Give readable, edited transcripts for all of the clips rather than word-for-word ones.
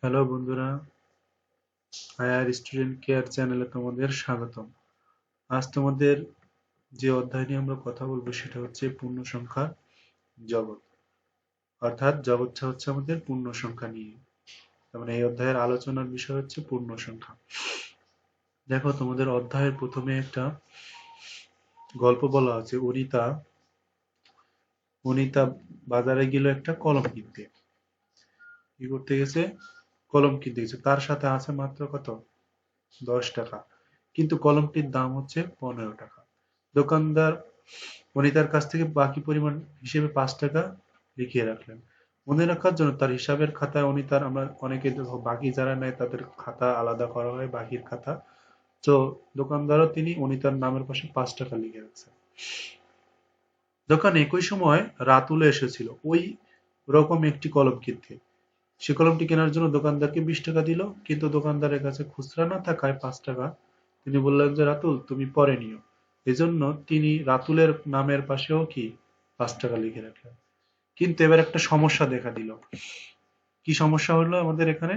Hello বন্ধুরা, higher student care চ্যানেলে তোমাদের স্বাগতম। আজ তোমাদের যে অধ্যায় নিয়ে আমরা কথা বলবো সেটা হচ্ছে পূর্ণ সংখ্যার জগৎ, অর্থাৎ জগৎটা হচ্ছে আমাদের পূর্ণ সংখ্যা নিয়ে। তার মানে এই অধ্যায়ের আলোচনার বিষয় হচ্ছে পূর্ণ সংখ্যা। দেখো, তোমাদের অধ্যায়ের প্রথমে একটা গল্প বলা আছে। অনিতা অনিতা বাজারে গেল একটা কলম কিনতে। কি করতে গেছে? কলম কিনতে গেছে। তার সাথে আছে মাত্র কত? 10 টাকা। কিন্তু কলমটির দাম হচ্ছে 15 টাকা। দোকানদার অনিতার কাছ থেকে বাকি পরিমাণ হিসেবে 5 টাকা লিখিয়ে রাখলেন। মনে রাখার জন্য তার হিসাবের খাতায় অনিতার, আমরা অনেকে বাকি যারা নেয় তাদের খাতা আলাদা করা হয়, বাকির খাতা। তো দোকানদারও তিনি অনিতার নামের পাশে 5 টাকা লিখে রাখছেন। দোকানে একই সময় রাতুলে এসেছিল ওই রকম একটি কলম কিনতে। সে কলমটি কেনার জন্য দোকানদারকে 20 টাকা দিল, কিন্তু দোকানদারের কাছে খুচরা না থাকায় 5 টাকা। তিনি বললেন যে রাতুল, তুমি পরে নিও। এজন্য তিনি রাতুলের নামের পাশেও কি 5 টাকা লিখে রাখলেন। কিন্তু এবার একটা সমস্যা দেখা দিল। কি সমস্যা হলো আমাদের এখানে?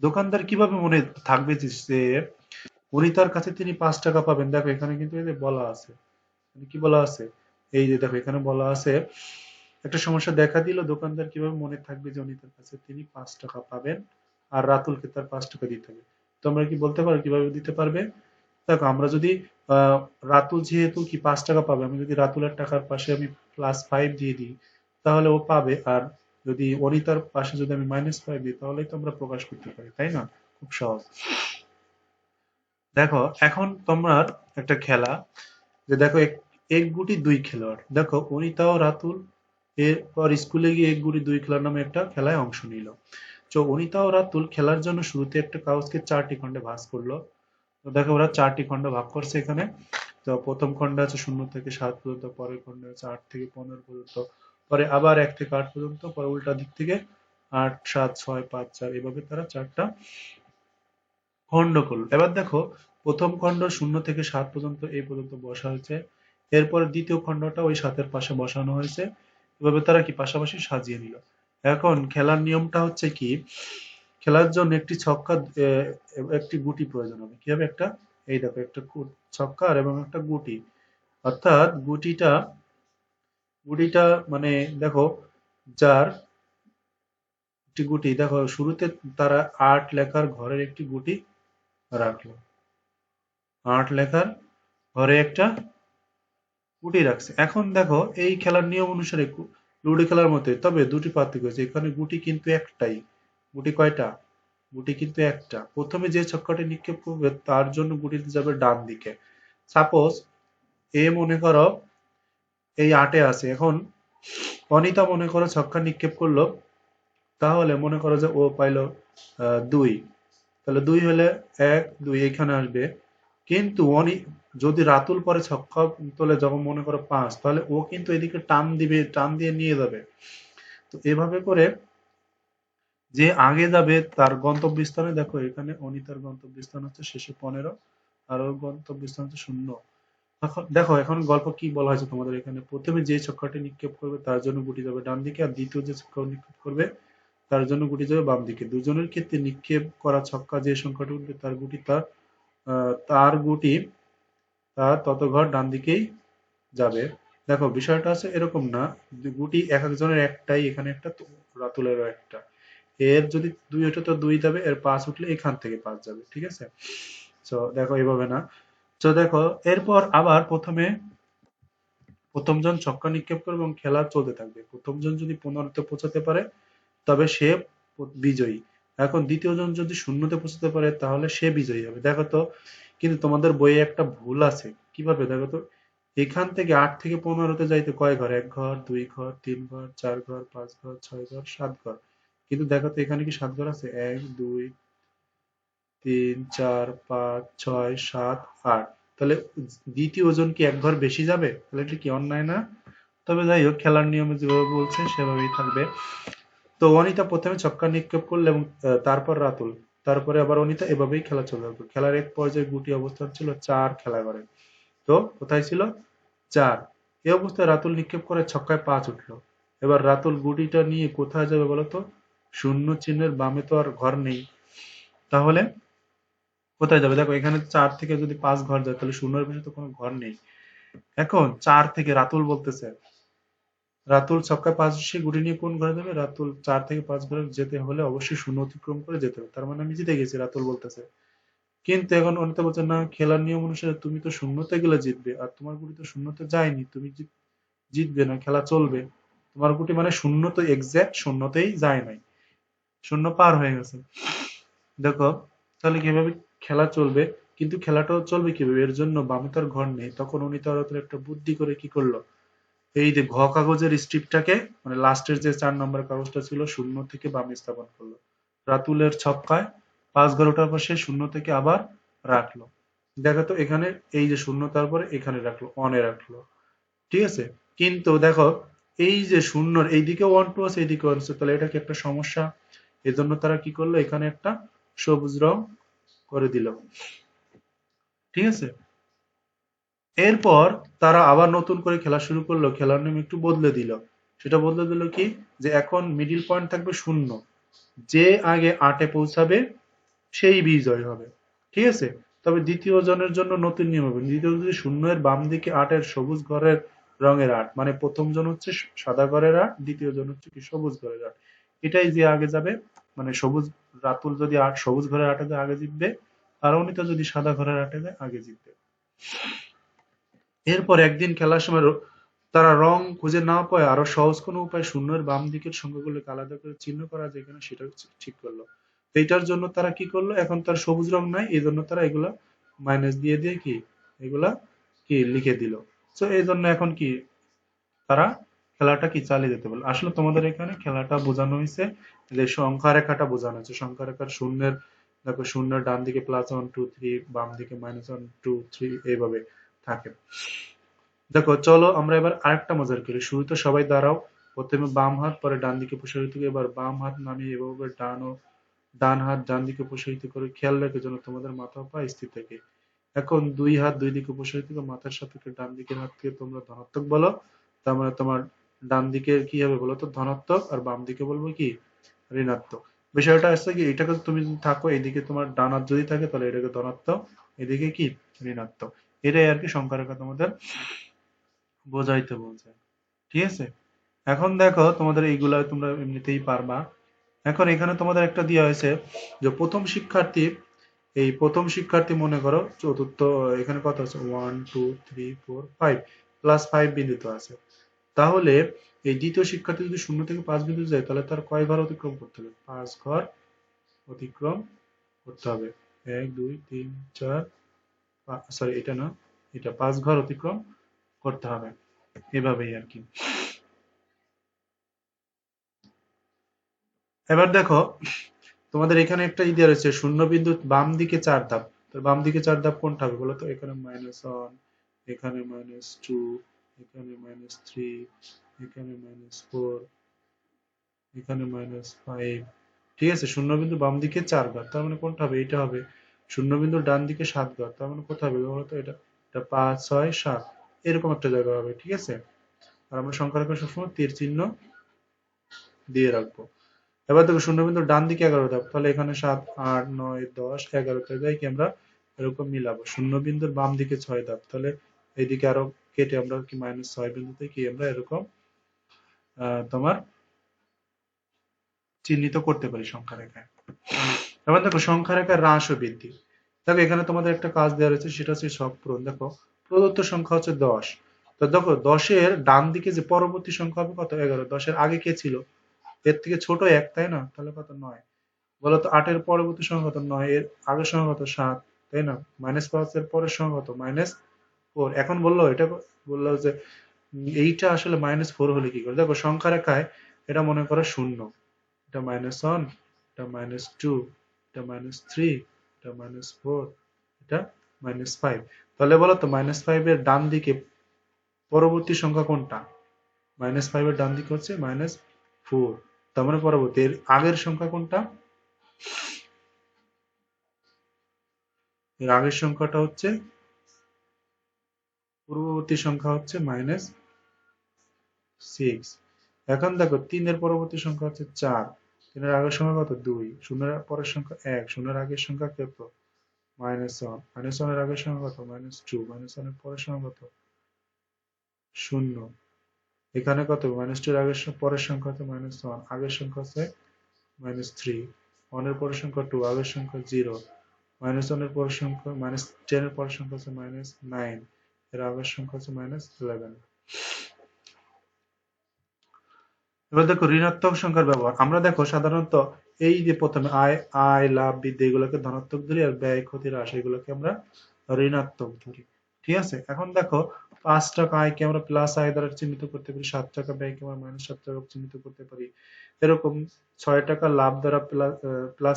দোকানদার কিভাবে মনে থাকবে যে উনি তার কাছে তিনি 5 টাকা পাবেন? দেখো এখানে কিন্তু এই যে বলা আছে, কি বলা আছে, এই যে দেখো এখানে বলা আছে, একটা সমস্যা দেখা দিল। দোকানদার কিভাবে মনে থাকবে যে উনি তার কাছে তিনি 5 টাকা পাবেন আর রাতুলকে তার 5 টাকা দিতে হবে? তোমরা কি বলতে পারো কিভাবে দিতে পারবে? দেখো, আমরা যদি আহ রাতুল যেহেতু কি 5 টাকা পাবে, আমি যদি রাতুলের টাকার পাশে আমি +5 দিয়ে দিই তাহলে ও পাবে। আর যদি অনিতার পাশে যদি আমি -5 দিই তাহলেই তো আমরা প্রকাশ করতে পারি, তাই না? খুব সহজ। দেখো, এখন তোমার একটা খেলা, যে দেখো এক গুটি দুই খেলোয়াড়। দেখো অনিতা ও রাতুল এরপর স্কুলে গিয়ে এক গুটি দুই খেলার নামে একটা খেলায় অংশ নিল। তো অনিতা ও রাতুল খেলার জন্য শুরুতে একটা কাগজকে 4টি খণ্ডে ভাগ করলো। তো দেখো ওরা 4টি খণ্ড ভাগ করছে এখানে। তো প্রথম খণ্ডে আছে 0 থেকে 7 পর্যন্ত, পরের খণ্ডে আছে 8 থেকে 15 পর্যন্ত, পরে আবার 1 থেকে 8 পর্যন্ত, পরে উল্টা দিক থেকে 8 7 6 5 4, এভাবে তারা 4টা খণ্ড করলো। এবার দেখো, প্রথম খণ্ড 0 থেকে 7 পর্যন্ত এই পর্যন্ত বসা হয়েছে। এরপর দ্বিতীয় খণ্ডটা ওই 7-এর পাশে বসানো হয়েছে। এভাবে তারা কি পাশাপাশি সাজিয়ে নিল। এখন খেলার নিয়মটা হচ্ছে কি, খেলার জন্য একটি ছক্কা, একটি গুটি প্রয়োজন হবে। কি হবে? একটা, এই দেখো একটা ছক্কা আর এবং একটা গুটি। অর্থাৎ গুটিটা মানে দেখো, যার একটি গুটি, দেখো শুরুতে তারা 8 লেখার ঘরের একটি গুটি রাখলো। 8 লেখার ঘরে একটা গুটি রাখছে। এখন দেখো এই খেলার নিয়ম অনুসারে লুডো খেলার মতোই, তবে দুটি পার্থক্য আছে। এখানে গুটি কিন্তু একটাই। গুটি কয়টা? গুটি কিন্তু একটা। প্রথমে যে ছক্কাটি নিক্ষেপ করবে তার জন্য গুটিতে যাবে ডান দিকে। সাপোজ মনে করো এই 8-এ আছে। এখন অনিতা মনে করো ছক্কা নিক্ষেপ করলো, তাহলে মনে করো যে ও পাইলো 2। তাহলে 2 হলে 1 2 এখানে আসবে। কিন্তু যদি রাতুল পরে ছক্কা তোলে যখন মনে করো 5, তাহলে ও কিন্তু এদিকে টান দিবে, টান দিয়ে নিয়ে যাবে। তো এভাবে করে যে আগে যাবে তার গন্তব্যস্থানে, দেখো এখানে অনিতার গন্তব্যস্থান হচ্ছে শেষে 15 আর ওর গন্তব্যস্থান হচ্ছে 0। এখন দেখো, এখন গল্প কি বলা হয়েছে তোমাদের এখানে, প্রথমে যে ছক্কাটি নিক্ষেপ করবে তার জন্য গুটি যাবে ডান দিকে, আর দ্বিতীয় যে ছক্কা নিক্ষেপ করবে তার জন্য গুটি যাবে বাম দিকে। দুজনের ক্ষেত্রে নিক্ষেপ করা ছক্কা যে সংখ্যাটি উঠবে তার গুটি তার গুটি তার তত ঘর ডান দিকেই যাবে। দেখো বিষয়টা আছে এরকম না, গুটি এক একজনের একটাই, এখানে একটা তো রাতুলেরও একটা। এর যদি 2 ওঠে তো 2 যাবে, এর 5 উঠলে এখান থেকে 5 যাবে, ঠিক আছে? তো দেখো এইভাবে না। তো দেখো, এরপর আবার প্রথম জন ছক্কা নিক্ষেপ করবে এবং খেলা চলতে থাকবে। প্রথম জন যদি 15-তে পৌঁছাতে পারে তবে সে বিজয়ী। এখন দ্বিতীয় জন যদি 0-তে পৌঁছাতে পারে তাহলে সে বিজয়ী হবে। দেখো তো, কিন্তু তোমাদের বইয়ে একটা ভুল আছে। কিভাবে দেখো তো, এখান থেকে 8 থেকে 15-তে যাইতে কয় ঘর? 1 ঘর, 2 ঘর, 3 ঘর, 4 ঘর, 5 ঘর, 6 ঘর, 7 ঘর। কিন্তু দেখো তো এখানে কি 7 ঘর আছে? 1 2 3 4 5 6 7 8। তাহলে দ্বিতীয় জন কি 1 ঘর বেশি যাবে? তাহলে এটা কি অন্যায় না? তবে যাই হোক, খেলার নিয়মে যেভাবে বলছে সেভাবেই থাকবে। তো অনিতা প্রথমে ছক্কা নিক্ষেপ করলো এবং তারপর রাতুল, তারপরে আবার অনিতা, এভাবেই খেলা চলে যাবে। খেলার এক পর্যায়ে গুটি অবস্থান ছিল 4 খেলা করে। তো কোথায় ছিল? 4। এই অবস্থায় রাতুল নিক্ষেপ করে ছক্কায় 5 উঠলো। এবার রাতুল গুটিটা নিয়ে কোথায় যাবে বলো তো? শূন্য চিহ্নের বামে তো আর ঘর নেই, তাহলে কোথায় যাবে? দেখো এখানে 4 থেকে যদি 5 ঘর যায় তাহলে শূন্যের পাশে তো কোনো ঘর নেই। এখন 4 থেকে রাতুল বলতেছে, রাতুল ছক্কায় 5 গুটি নিয়ে কোন ঘরে যাবে? রাতুল 4 থেকে 5 ঘরে যেতে হলে অবশ্যই শূন্য অতিক্রম করে যেতে হবে, তার মানে আমি জিতে গেছি, রাতুল বলতেছে। কিন্তু এখন অনিতা বলছে না, খেলার নিয়ম অনুসারে তুমি তো শূন্যতে গেলে জিতবে, আর তোমার গুটি তো শূন্যতে যায়নি, তুমি জিতবে না, খেলা চলবে। তোমার গুটি মানে শূন্য তো এক্সাক্ট শূন্যতেই যায় নাই, শূন্য পার হয়ে গেছে। দেখো তাহলে কিভাবে খেলা চলবে? কিন্তু খেলাটাও চলবে কিভাবে? এর জন্য বামে তার ঘর নেই, তখন উনি তার একটা বুদ্ধি করে কি করলো, এই যে ঘ কাগজের স্ট্রিপটাকে মানে লাস্টের যে 4 নম্বর কাগজটা ছিল শূন্য থেকে বামে স্থাপন করলো। রাতুলের ছক্কায় 5 ঘর ওঠার পর সে শূন্য থেকে আবার রাখলো। দেখো তো এখানে এই যে শূন্য তারপরে এখানে রাখলো, অনে রাখলো, ঠিক আছে। কিন্তু দেখো এই যে শূন্যর এইদিকে 1 2 আছে, এইদিকে 1 আছে, তাহলে এটা কি একটা সমস্যা? এজন্য তারা কি করলো, এখানে একটা সবুজ রং করে দিল, ঠিক আছে। এরপর তারা আবার নতুন করে খেলা শুরু করলো, খেলার নিয়ম একটু বদলে দিল। সেটা বদলে দিল কি, যে এখন মিডিল পয়েন্ট থাকবে শূন্য, যে আগে 8-এ পৌঁছাবে সেই বিজয় হবে, ঠিক আছে। তবে দ্বিতীয় জনের জন্য নতুন নিয়ম হবে, দ্বিতীয় যদি শূন্যের বাম দিকে 8-এর সবুজ ঘরের রঙের 8, মানে প্রথম জন হচ্ছে সাদা ঘরের 8, দ্বিতীয় জন হচ্ছে কি সবুজ ঘরের 8, এটাই যে আগে যাবে, মানে সবুজ রাতুল যদি 8 সবুজ ঘরের 8-এ যায় আগে জিতবে, আর অনিতা যদি সাদা ঘরের 8-এ যায় আগে জিতবে। এরপর একদিন খেলার সময় তারা রং খুঁজে না পায় আরো সহজ কোনো উপায় শূন্যের বাম দিকের সংখ্যাগুলোকে আলাদা করে চিহ্ন করা যায় কিনা সেটা ঠিক করলো। এইটার জন্য তারা কি করলো, এখন তার সবুজ রং নাই, এই জন্য তারা এগুলা মাইনাস দিয়ে দিয়ে কি এগুলা কি লিখে দিল। তো এই জন্য এখন কি তারা খেলাটা কি চালিয়ে যেতে পারলো। আসলে তোমাদের এখানে খেলাটা বোঝানো হয়েছে, যে সংখ্যা রেখাটা বোঝানো হয়েছে, সংখ্যা রেখার শূন্যের, দেখো শূন্যের ডান দিকে +1 2 3, বাম দিকে -1 2 3 এইভাবে থাকে। দেখো চলো আমরা এবার আরেকটা মজার করি, শুরুতে সবাই দাঁড়াও, প্রথমে বাম হাত পরে ডান দিকে প্রসারিত করে, এবার বাম হাত নামিয়ে এভাবে ডান হাত ডান দিকে প্রসারিত করে, খেয়াল রেখে যেন তোমাদের মাথা পা স্থির থাকে। এখন দুই হাত দুই দিকে প্রসারিত করে মাথার সাপেক্ষে ডান দিকের হাতকে তোমরা ধনাত্মক বলো, তার মানে তোমার ডান দিকে কি হবে বলো তো, ধনাত্মক, আর বাম দিকে বলবো কি ঋণাত্মক। বিষয়টা আসছে কি, এটাকে তুমি যদি থাকো এইদিকে তোমার ডান হাত যদি থাকে তাহলে এটাকে ধনাত্মক, এদিকে কি ঋণাত্মক, এটাই আর কি সংখ্যা রেখা তোমাদের বোঝাইতে বলছে, ঠিক আছে। এখন দেখো তোমাদের এইগুলা তোমরা এমনিতেই পারবা। এখন এখানে তোমাদের একটা দেওয়া হয়েছে যে প্রথম শিক্ষার্থী মনে করো চতুর্থ, এখানে কত আছে 1 2 3 4 5, +5 বিন্দুতে আছে। তাহলে এই দ্বিতীয় শিক্ষার্থী যদি 0 থেকে 5 বিন্দু যায় তাহলে তার কয় ঘর অতিক্রম করতে হবে? 5 ঘর অতিক্রম করতে হবে। 1 2 3 4, সরি এটা না, এটা 5 ঘর অতিক্রম করতে হবে, এভাবেই আর কি। এবার দেখো তোমাদের এখানে একটা দেওয়া রয়েছে, শূন্য বিন্দু বাম দিকে 4 ধাপ, তো বাম দিকে 4 ধাপ কোনটা হবে বলো তো? এখানে -1, এখানে -2, এখানে -3, এখানে -4, এখানে -5, ঠিক আছে। শূন্য বিন্দু বাম দিকে 4 ঘর, তার মানে কোনটা হবে? এটা হবে। শূন্য বিন্দু ডান দিকে 7 ঘর, তার মানে কোথায় হবে বলো তো? এটা এটা 5 6 7, এরকম একটা জায়গা হবে, ঠিক আছে। আর আমরা সংখ্যা রেখে সবসময় তীর চিহ্ন দিয়ে রাখবো। এবার দেখো শূন্যবিন্দুর ডান দিকে 11 ধাপ, তাহলে এখানে 7 8 9 10 11 যাই কি আমরা এরকম মিলাবো। শূন্যবিন্দুর বাম দিকে 6 ধাপ, তাহলে এইদিকে আরো কেটে আমরা কি -6 বিন্দুতে কি আমরা এরকম তোমার চিহ্নিত করতে পারি সংখ্যা রেখায়। এবার দেখো সংখ্যা রেখার হ্রাস ও বৃদ্ধি। দেখো এখানে তোমাদের একটা কাজ দেওয়া রয়েছে, সেটা হচ্ছে শখ পূরণ। দেখো প্রদত্ত সংখ্যা হচ্ছে 10, তো দেখো 10-এর ডান দিকে যে পরবর্তী সংখ্যা হবে কত? 11। 10-এর আগে কে ছিল? এর থেকে ছোট 1, তাই না? তাহলে কত? 9। বলতো 8-এর পরবর্তী সংখ্যা কত? 9। এর আগের সংখ্যা কত? 7, তাই না? -5 এর পরের সংখ্যা কত? -4। এখন বললো এটা, বললো যে এইটা আসলে -4 হলে কি করে? দেখো সংখ্যা রেখায় এটা মনে করো শূন্য, এটা -1, এটা -2, এটা -3, এটা -4, এটা -5। তাহলে বলো তো -5 এর ডান দিকে পরবর্তী সংখ্যা কোনটা? -5 এর ডান দিকে হচ্ছে -4, তার মানে পরবর্তী এর আগের সংখ্যা কোনটা? এর আগের সংখ্যাটা হচ্ছে, পূর্ববর্তী সংখ্যা হচ্ছে -6। এখন দেখো 3 এর পরবর্তী সংখ্যা হচ্ছে 4, 3 এর আগের সংখ্যা কত? 2, শূন্যের পরের সংখ্যা 1, শূন্যের আগের সংখ্যা কত? -1, -1 এর আগের সংখ্যা কত? -2, -1 এর পরের সংখ্যা কত? 0, এখানে কত? -2 এর আগের পরের সংখ্যা হচ্ছে -1, আগের সংখ্যা হচ্ছে -3, 1 এর পরের সংখ্যা 2, আগের সংখ্যা 0, -1 এর পরের সংখ্যা -10 এর পরের সংখ্যা হচ্ছে -9, এর আগের সংখ্যা হচ্ছে -11। এবার দেখো ঋণাত্মক সংখ্যার ব্যবহার। আমরা দেখো সাধারণত এই যে প্রথমে আয় আয় লাভ বৃদ্ধি এগুলোকে ধনাত্মক ধরি, আর ব্যয় ক্ষতি হ্রাস এগুলোকে আমরা ঋণাত্মক ধরি। ঠিক আছে, এখন দেখো 5 টাকা আয়কে আমরা প্লাস আয় দ্বারা চিহ্নিত করতে পারি, 7 টাকা ব্যয়কে আমরা -7 টাকা চিহ্নিত করতে পারি। এরকম 6 টাকা লাভ দ্বারা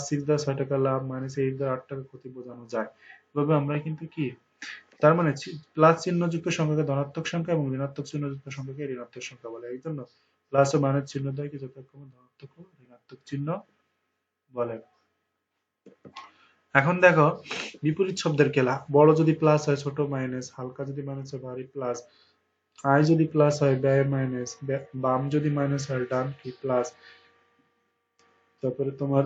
+6 দ্বারা 6 টাকা লাভ, -8 দ্বারা 8 টাকা ক্ষতি বোঝানো যায়। এভাবে আমরা কিন্তু কি, তার মানে প্লাস চিহ্নযুক্ত সংখ্যাকে ধনাত্মক সংখ্যা এবং ঋণাত্মক চিহ্নযুক্ত সংখ্যাকে ঋণাত্মক সংখ্যা বলে। এই জন্য প্লাস ও মাইনাস চিহ্ন দ্বয়কে যথাক্রমে ধনাত্মক ও ঋণাত্মক চিহ্ন বলে। এখন দেখো বিপরীত শব্দের খেলা। বড় যদি প্লাস হয় ছোট মাইনাস, হালকা যদি মাইনাস হয় ভারী প্লাস, আয় যদি প্লাস হয় ব্যয় মাইনাস, বাম যদি মাইনাস হয় ডান কি প্লাস। তারপরে তোমার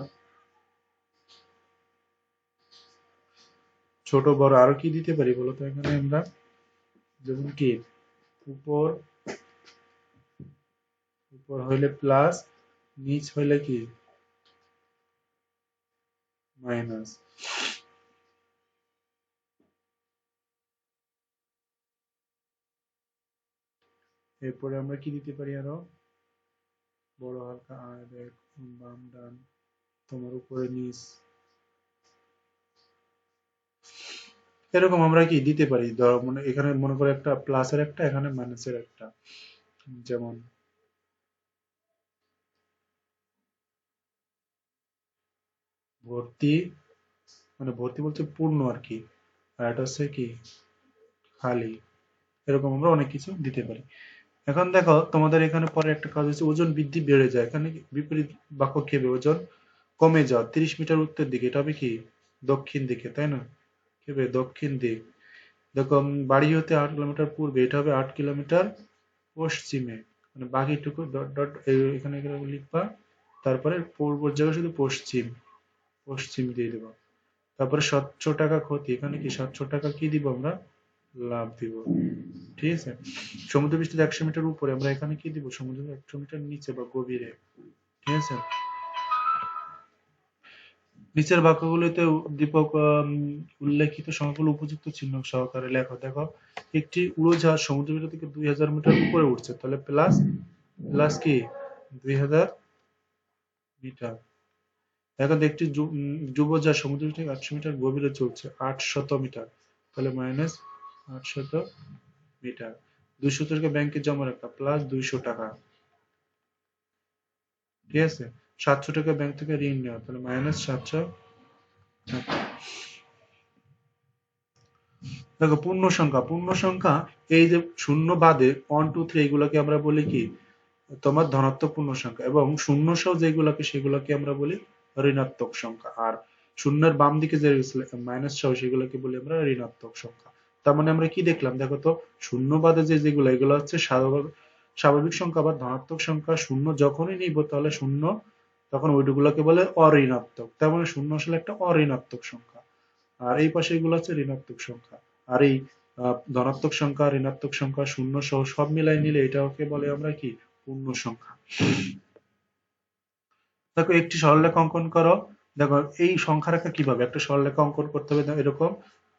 ছোট বড় আরো কি দিতে পারি বলতো এখানে আমরা, যেমন কি উপর উপর হইলে প্লাস, নিচ হইলে কি মাইনাস। এরপরে আমরা কি দিতে পারি আরো, বড় হালকা আয় ব্যয় বাম ডান, তোমার উপরে নিচ, এরকম আমরা কি দিতে পারি। ধরো মানে এখানে মনে করো একটা প্লাসের একটা, এখানে মাইনাসের একটা, যেমন ভর্তি, মানে ভর্তি বলতে পূর্ণ আর কি, আর এটা হচ্ছে কি খালি। এরকম আমরা অনেক কিছু দিতে পারি। এখন দেখো তোমাদের এখানে পরে একটা কাজ হচ্ছে ওজন বৃদ্ধি বেড়ে যায়, এখানে বিপরীত বাক্য কি হবে, ওজন কমে যাওয়া। 30 মিটার উত্তর দিকে, এটা হবে কি দক্ষিণ দিকে, তাই না, কি হবে দক্ষিণ দিক। দেখো বাড়ি হতে 8 কিলোমিটার পূর্বে, এটা হবে 8 কিলোমিটার পশ্চিমে, মানে বাকিটুকু ডট ডট এখানে এখানে লিখবা, তারপরে পূর্ব জায়গায় শুধু পশ্চিম, পশ্চিম দিয়ে দেবো। তারপরে 700 টাকা ক্ষতি, এখানে কি 700 টাকা কি দিব আমরা, লাভ দিব। ঠিক আছে, সমুদ্র পৃষ্ঠের 100 মিটার উপরে, আমরা এখানে কি দিব, সমুদ্রের 100 মিটার নিচে বা গভীরে। ঠিক আছে, নিচের বাক্যগুলিতে দীপক উল্লেখিত সংখ্যাগুলো উপযুক্ত চিহ্ন সহকারে লেখো। দেখো একটি উড়োজাহাজ সমুদ্র পৃষ্ঠ থেকে 2000 মিটার উপরে উঠছে, তাহলে প্লাস প্লাস কি 2000 মিটার। এখন একটি ডুবোজাহাজ সমুদ্র থেকে 800 মিটার গভীরে চলছে, 800 মিটার, তাহলে মাইনাস 800 মিটার। 200 টাকা ব্যাংকে জমা রাখা, প্লাস 200 টাকা। ঠিক আছে, 700 টাকা ব্যাংক থেকে ঋণ নেওয়া, তাহলে মাইনাস 700 টাকা। দেখো পূর্ণ সংখ্যা, পূর্ণ সংখ্যা এই যে শূন্য বাদে 1 2 3 এগুলোকে আমরা বলি কি তোমার ধনাত্মক পূর্ণ সংখ্যা, এবং শূন্য সহ যেগুলোকে সেগুলোকে আমরা বলি ঋণাত্মক সংখ্যা, আর শূন্যের বাম দিকে যে মাইনাস সহ সেগুলোকে বলি আমরা ঋণাত্মক সংখ্যা। তার মানে আমরা কি দেখলাম, দেখো তো শূন্য বাদে যে যেগুলো এগুলো হচ্ছে স্বাভাবিক সংখ্যা বা ধনাত্মক সংখ্যা। শূন্য যখনই নিব তাহলে শূন্য, তখন ওইগুলোকে বলে অঋণাত্মক, তার মানে শূন্য আসলে একটা অঋণাত্মক সংখ্যা, আর এই পাশে এগুলো হচ্ছে ঋণাত্মক সংখ্যা। আর এই ধনাত্মক সংখ্যা ঋণাত্মক সংখ্যা শূন্য সহ সব মিলাই নিলে এটাকে বলে আমরা কি পূর্ণ সংখ্যা। দেখো একটি সরলরেখা অঙ্কন করো। দেখো এই সংখ্যা রেখা কিভাবে একটা সরলরেখা অঙ্কন করতে হবে, এরকম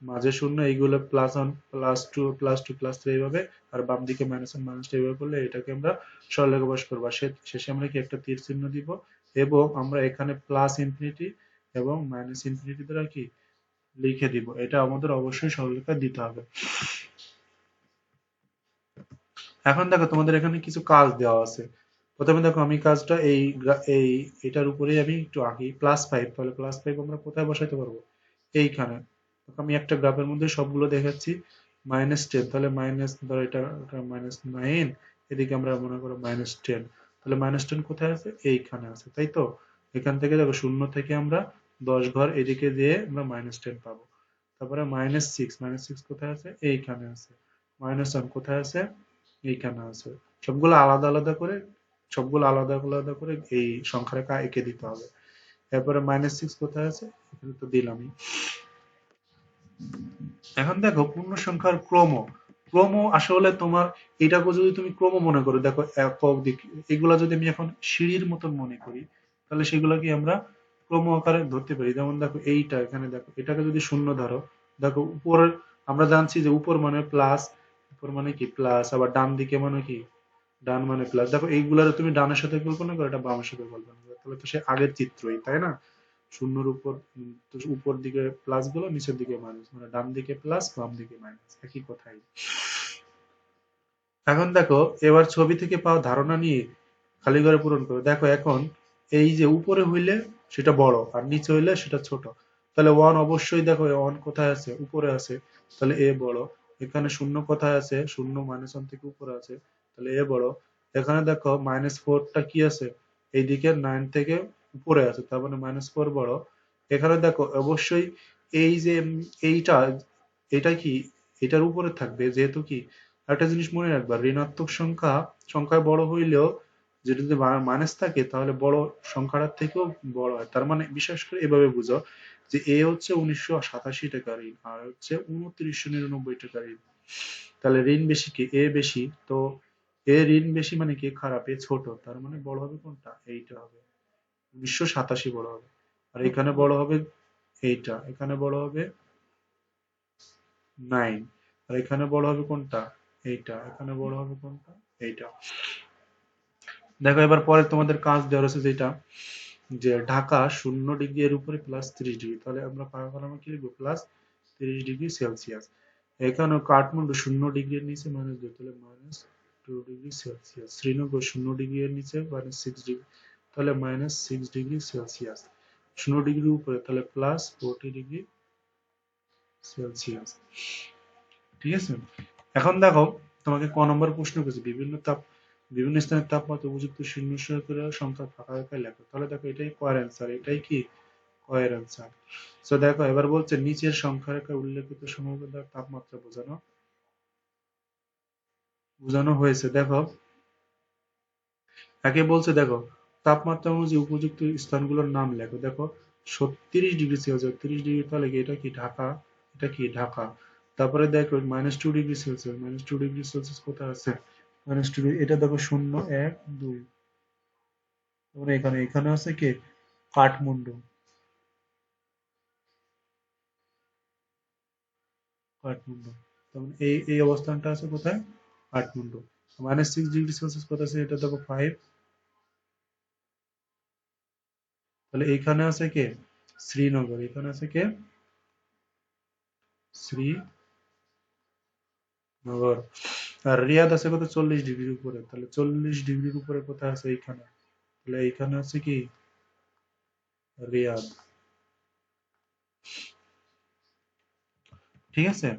মাঝে শূন্য, এইগুলো +1 +2 +2 +3 এইভাবে, আর বাম দিকে -1 -2 এইভাবে করলে এটাকে আমরা সরলরেখা বস করবো। শেষে আমরা কি একটা তীর চিহ্ন দিব, এবং আমরা এখানে প্লাস ইনফিনিটি এবং মাইনাস ইনফিনিটি দ্বারা কি লিখে দিব। এটা আমাদের অবশ্যই সরলরেখা দিতে হবে। এখন দেখো তোমাদের এখানে কিছু কাজ দেওয়া আছে। প্রথমে দেখো আমি কাজটা এই এটার উপরেই আমি একটু আঁকি, +5, তাহলে +5 আমরা কোথায় বসাইতে পারবো, এইখানে। আমি একটা গ্রাফের মধ্যে সবগুলো দেখাচ্ছি। -10, তাহলে মাইনাস ধরো এটা -9, এদিকে আমরা মনে করো -10, তাহলে -10 কোথায় আছে, এইখানে আছে, তাই তো। এখান থেকে দেখো শূন্য থেকে আমরা 10 ঘর এদিকে দিয়ে আমরা -10 পাবো। তারপরে -6, -6 কোথায় আছে, এইখানে আছে। -1 কোথায় আছে, এইখানে আছে। সবগুলো আলাদা আলাদা করে সবগুলো আলাদা আলাদা করে এই সংখ্যা রেখা এঁকে দিতে হবে। এরপরে -6 কোথায় আছে, এখানে তো দিলামই। এখন দেখো পূর্ণ সংখ্যার ক্রম। ক্রম আসলে তোমার এটাকে যদি তুমি ক্রম মনে করো, দেখো একক দিক, এগুলা যদি আমি এখন সিঁড়ির মতন মনে করি, তাহলে সেগুলোকে আমরা ক্রম আকারে ধরতে পারি। যেমন দেখো এইটা, এখানে দেখো এটাকে যদি শূন্য ধরো, দেখো উপরের, আমরা জানছি যে উপর মানে প্লাস, উপর মানে কি প্লাস, আবার ডান দিকে মানে কি ডান মানে প্লাস। দেখো এইগুলার তুমি ডানের সাথে কল্পনা করো, এটা বামের সাথে কল্পনা করো, তাহলে তো সে আগের চিত্রই, তাই না? শূন্যর উপর তো উপর দিকে প্লাস গুলো, নিচের দিকে মাইনাস, মানে ডান দিকে প্লাস বাম দিকে মাইনাস, একই কথাই। এখন দেখো এবার ছবি থেকে পাওয়া ধারণা নিয়ে খালি ঘরে পূরণ করো। দেখো এখন এই যে উপরে হইলে সেটা বড়, আর নিচে হইলে সেটা ছোট, তাহলে ওয়ান অবশ্যই, দেখো ওয়ান কোথায় আছে, উপরে আছে, তাহলে এ বড়। এখানে শূন্য কোথায় আছে, শূন্য -1 থেকে উপরে আছে, তাহলে এ বড়। এখানে দেখো -4টা কি আছে, এইদিকে 9 থেকে উপরে আছে, তার মানে -4 বড়। এখানে দেখো অবশ্যই এই যে এইটা, এটা কি এটার উপরে থাকবে, যেহেতু কি একটা জিনিস মনে রাখবা, ঋণাত্মক সংখ্যা সংখ্যায় বড় হইলেও যেটা যদি মাইনাস থাকে তাহলে বড় সংখ্যাটার থেকেও বড় হয়। তার মানে বিশেষ করে এভাবে বুঝো যে এ হচ্ছে 1987 টাকা ঋণ, আর হচ্ছে 2999 টাকা ঋণ, তাহলে ঋণ বেশি কি, এ বেশি, তো এ ঋণ বেশি মানে কি খারাপ, এ ছোট, তার মানে বড় হবে কোনটা, এইটা হবে 1987 বড় হবে। আর এখানে বড় হবে এইটা, এখানে বড় হবে 9, আর এখানে বড় হবে কোনটা, এইটা, এখানে বড় হবে কোনটা, এইটা। দেখো এবার পরে তোমাদের কাজ দেওয়া রয়েছে যেটা, যে ঢাকা 0 ডিগ্রি এর উপরে +30 ডিগ্রি, তাহলে আমরা পারাপার কি লিখবো, +30 ডিগ্রি সেলসিয়াস। এখানে কাঠমান্ডু 0 ডিগ্রি এর নিচে -2, তাহলে -2 ডিগ্রি সেলসিয়াস। শ্রীনগর 0 ডিগ্রি এর নিচে -6 ডিগ্রি, তাহলে -6 ডিগ্রি সেলসিয়াস। 0 ডিগ্রি উপরে তাহলে +40 ডিগ্রি সেলসিয়াস। ঠিক আছে। এখন দেখো তোমাকে ক নম্বর প্রশ্ন করেছে, বিভিন্ন স্থানের তাপমাত্রা উপযুক্ত শূন্য করে সংখ্যা ফাঁকা রেখায় লেখো। তাহলে দেখো এটাই কয়ের অ্যান্সার, এটাই কি কয়ের অ্যান্সার। সো দেখো এবার বলছে নিচের সংখ্যা রেখায় উল্লেখিত সময় দ্বারা তাপমাত্রা বোঝানো হয়েছে। দেখো একে বলছে, দেখো তাপমাত্রা অনুযায়ী উপযুক্ত স্থানগুলোর নাম লেখো। দেখো 30 ডিগ্রি সেলসিয়াস, 30 ডিগ্রি, তাহলে কি এটা কি ঢাকা, এটা কি ঢাকা। তারপরে দেখো -2 ডিগ্রি সেলসিয়াস, -2 ডিগ্রি সেলসিয়াস কোথায় আছে, -2, এটা দেখো 0, 1, 2, তারপরে এখানে এখানে আছে কি কাঠমান্ডু, কাঠমান্ডু, তখন এই এই অবস্থানটা আছে কোথায়, কাঠমান্ডু। -6 ডিগ্রি সেলসিয়াস কোথায় আছে, এটা দেখো 5, তাহলে এইখানে আছে কে, শ্রীনগর, এখানে আছে কে, শ্রীনগর। আর রিয়াদ আছে কত, 40 ডিগ্রির উপরে, তাহলে 40 ডিগ্রির উপরে কোথায় আছে, এইখানে, তাহলে এইখানে আছে কি রিয়াদ। ঠিক আছে।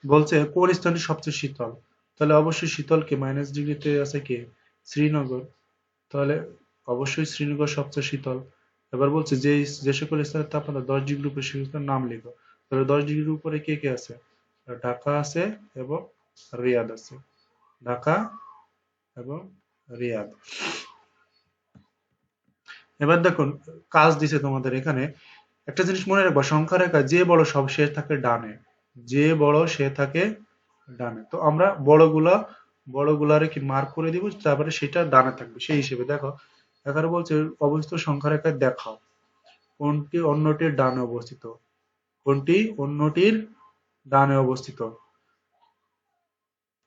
বলছে কোন স্থানটি সবচেয়ে শীতল, তাহলে অবশ্যই শীতলকে -ডিগ্রিতে আছে কি শ্রীনগর, তাহলে অবশ্যই শ্রীনগর সবচেয়ে শীতল। এবার বলছে যে যে সকল স্থানের তাপমাত্রা 10 ডিগ্রি উপরে সেই স্থানের নাম লিখো। তাহলে 10 ডিগ্রির উপরে কে কে আছে, ঢাকা আছে এবং রিয়াদ আছে, ঢাকা এবং রিয়াদ। এবার দেখুন কাজ দিছে তোমাদের এখানে, একটা জিনিস মনে রাখবা, সংখ্যা রেখা যে বড় সব সে থাকে ডানে, যে বড় সে থাকে ডানে। তো আমরা বড়গুলারে কি মার্ক করে দিব, তারপরে সেটা ডানে থাকবে সেই হিসেবে। দেখো এখানে বলছে অবস্থিত সংখ্যা রেখায় দেখাও কোনটি অন্যটির ডানে অবস্থিত, কোনটি অন্যটির ডানে অবস্থিত।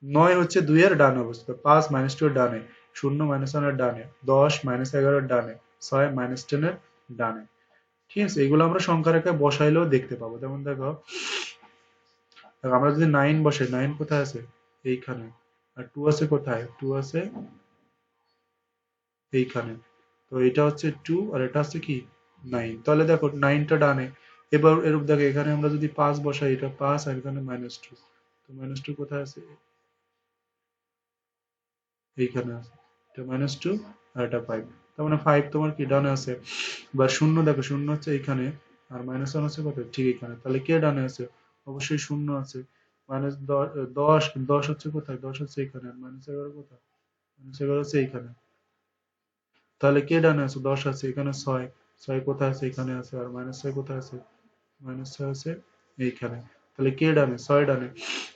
9 হচ্ছে 2 এর ডানে অবস্থিত, 5 -2 এর ডানে, 0 -1 এর ডানে, 10 -11 এর ডানে, 6 -10 এর ডানে। ঠিক আছে, এগুলো আমরা সংখ্যা রেখায় বসাইলেও দেখতে পাবো। যেমন দেখো আমরা যদি 9 বসাই, 9 কোথায় আছে, এইখানে। আর 2 আছে কোথায়, 2 আছে এইখানে। তো এটা হচ্ছে 2 আর এটা হচ্ছে কি 9, তাহলে দেখো 9টা ডানে। এবার এরূপ দেখো এখানে আমরা যদি 5 বসাই, এটা 5 আর এখানে -2, তো -2 কোথায় আছে, এইখানে আছে, এটা -2 আর এটা 5, তার মানে 5 তোমার কি ডানে আছে। বা 0 দেখো, 0 হচ্ছে এইখানে, আর -1 আছে কোথায়, ঠিক এখানে, তাহলে কে ডানে আছে, অবশ্যই 0 আছে। -10, 10 হচ্ছে কোথায়, 10 হচ্ছে এখানে, আর -11 কোথায়, -11 হচ্ছে এইখানে। তাহলে কে ডানে আছে? 10 আছে, এখানে 6, 6 কোথায় আছে? এখানে আছে। আর -6 কোথায় আছে? -6 আছে এইখানে। তাহলে কে ডানে? 6 ডানে।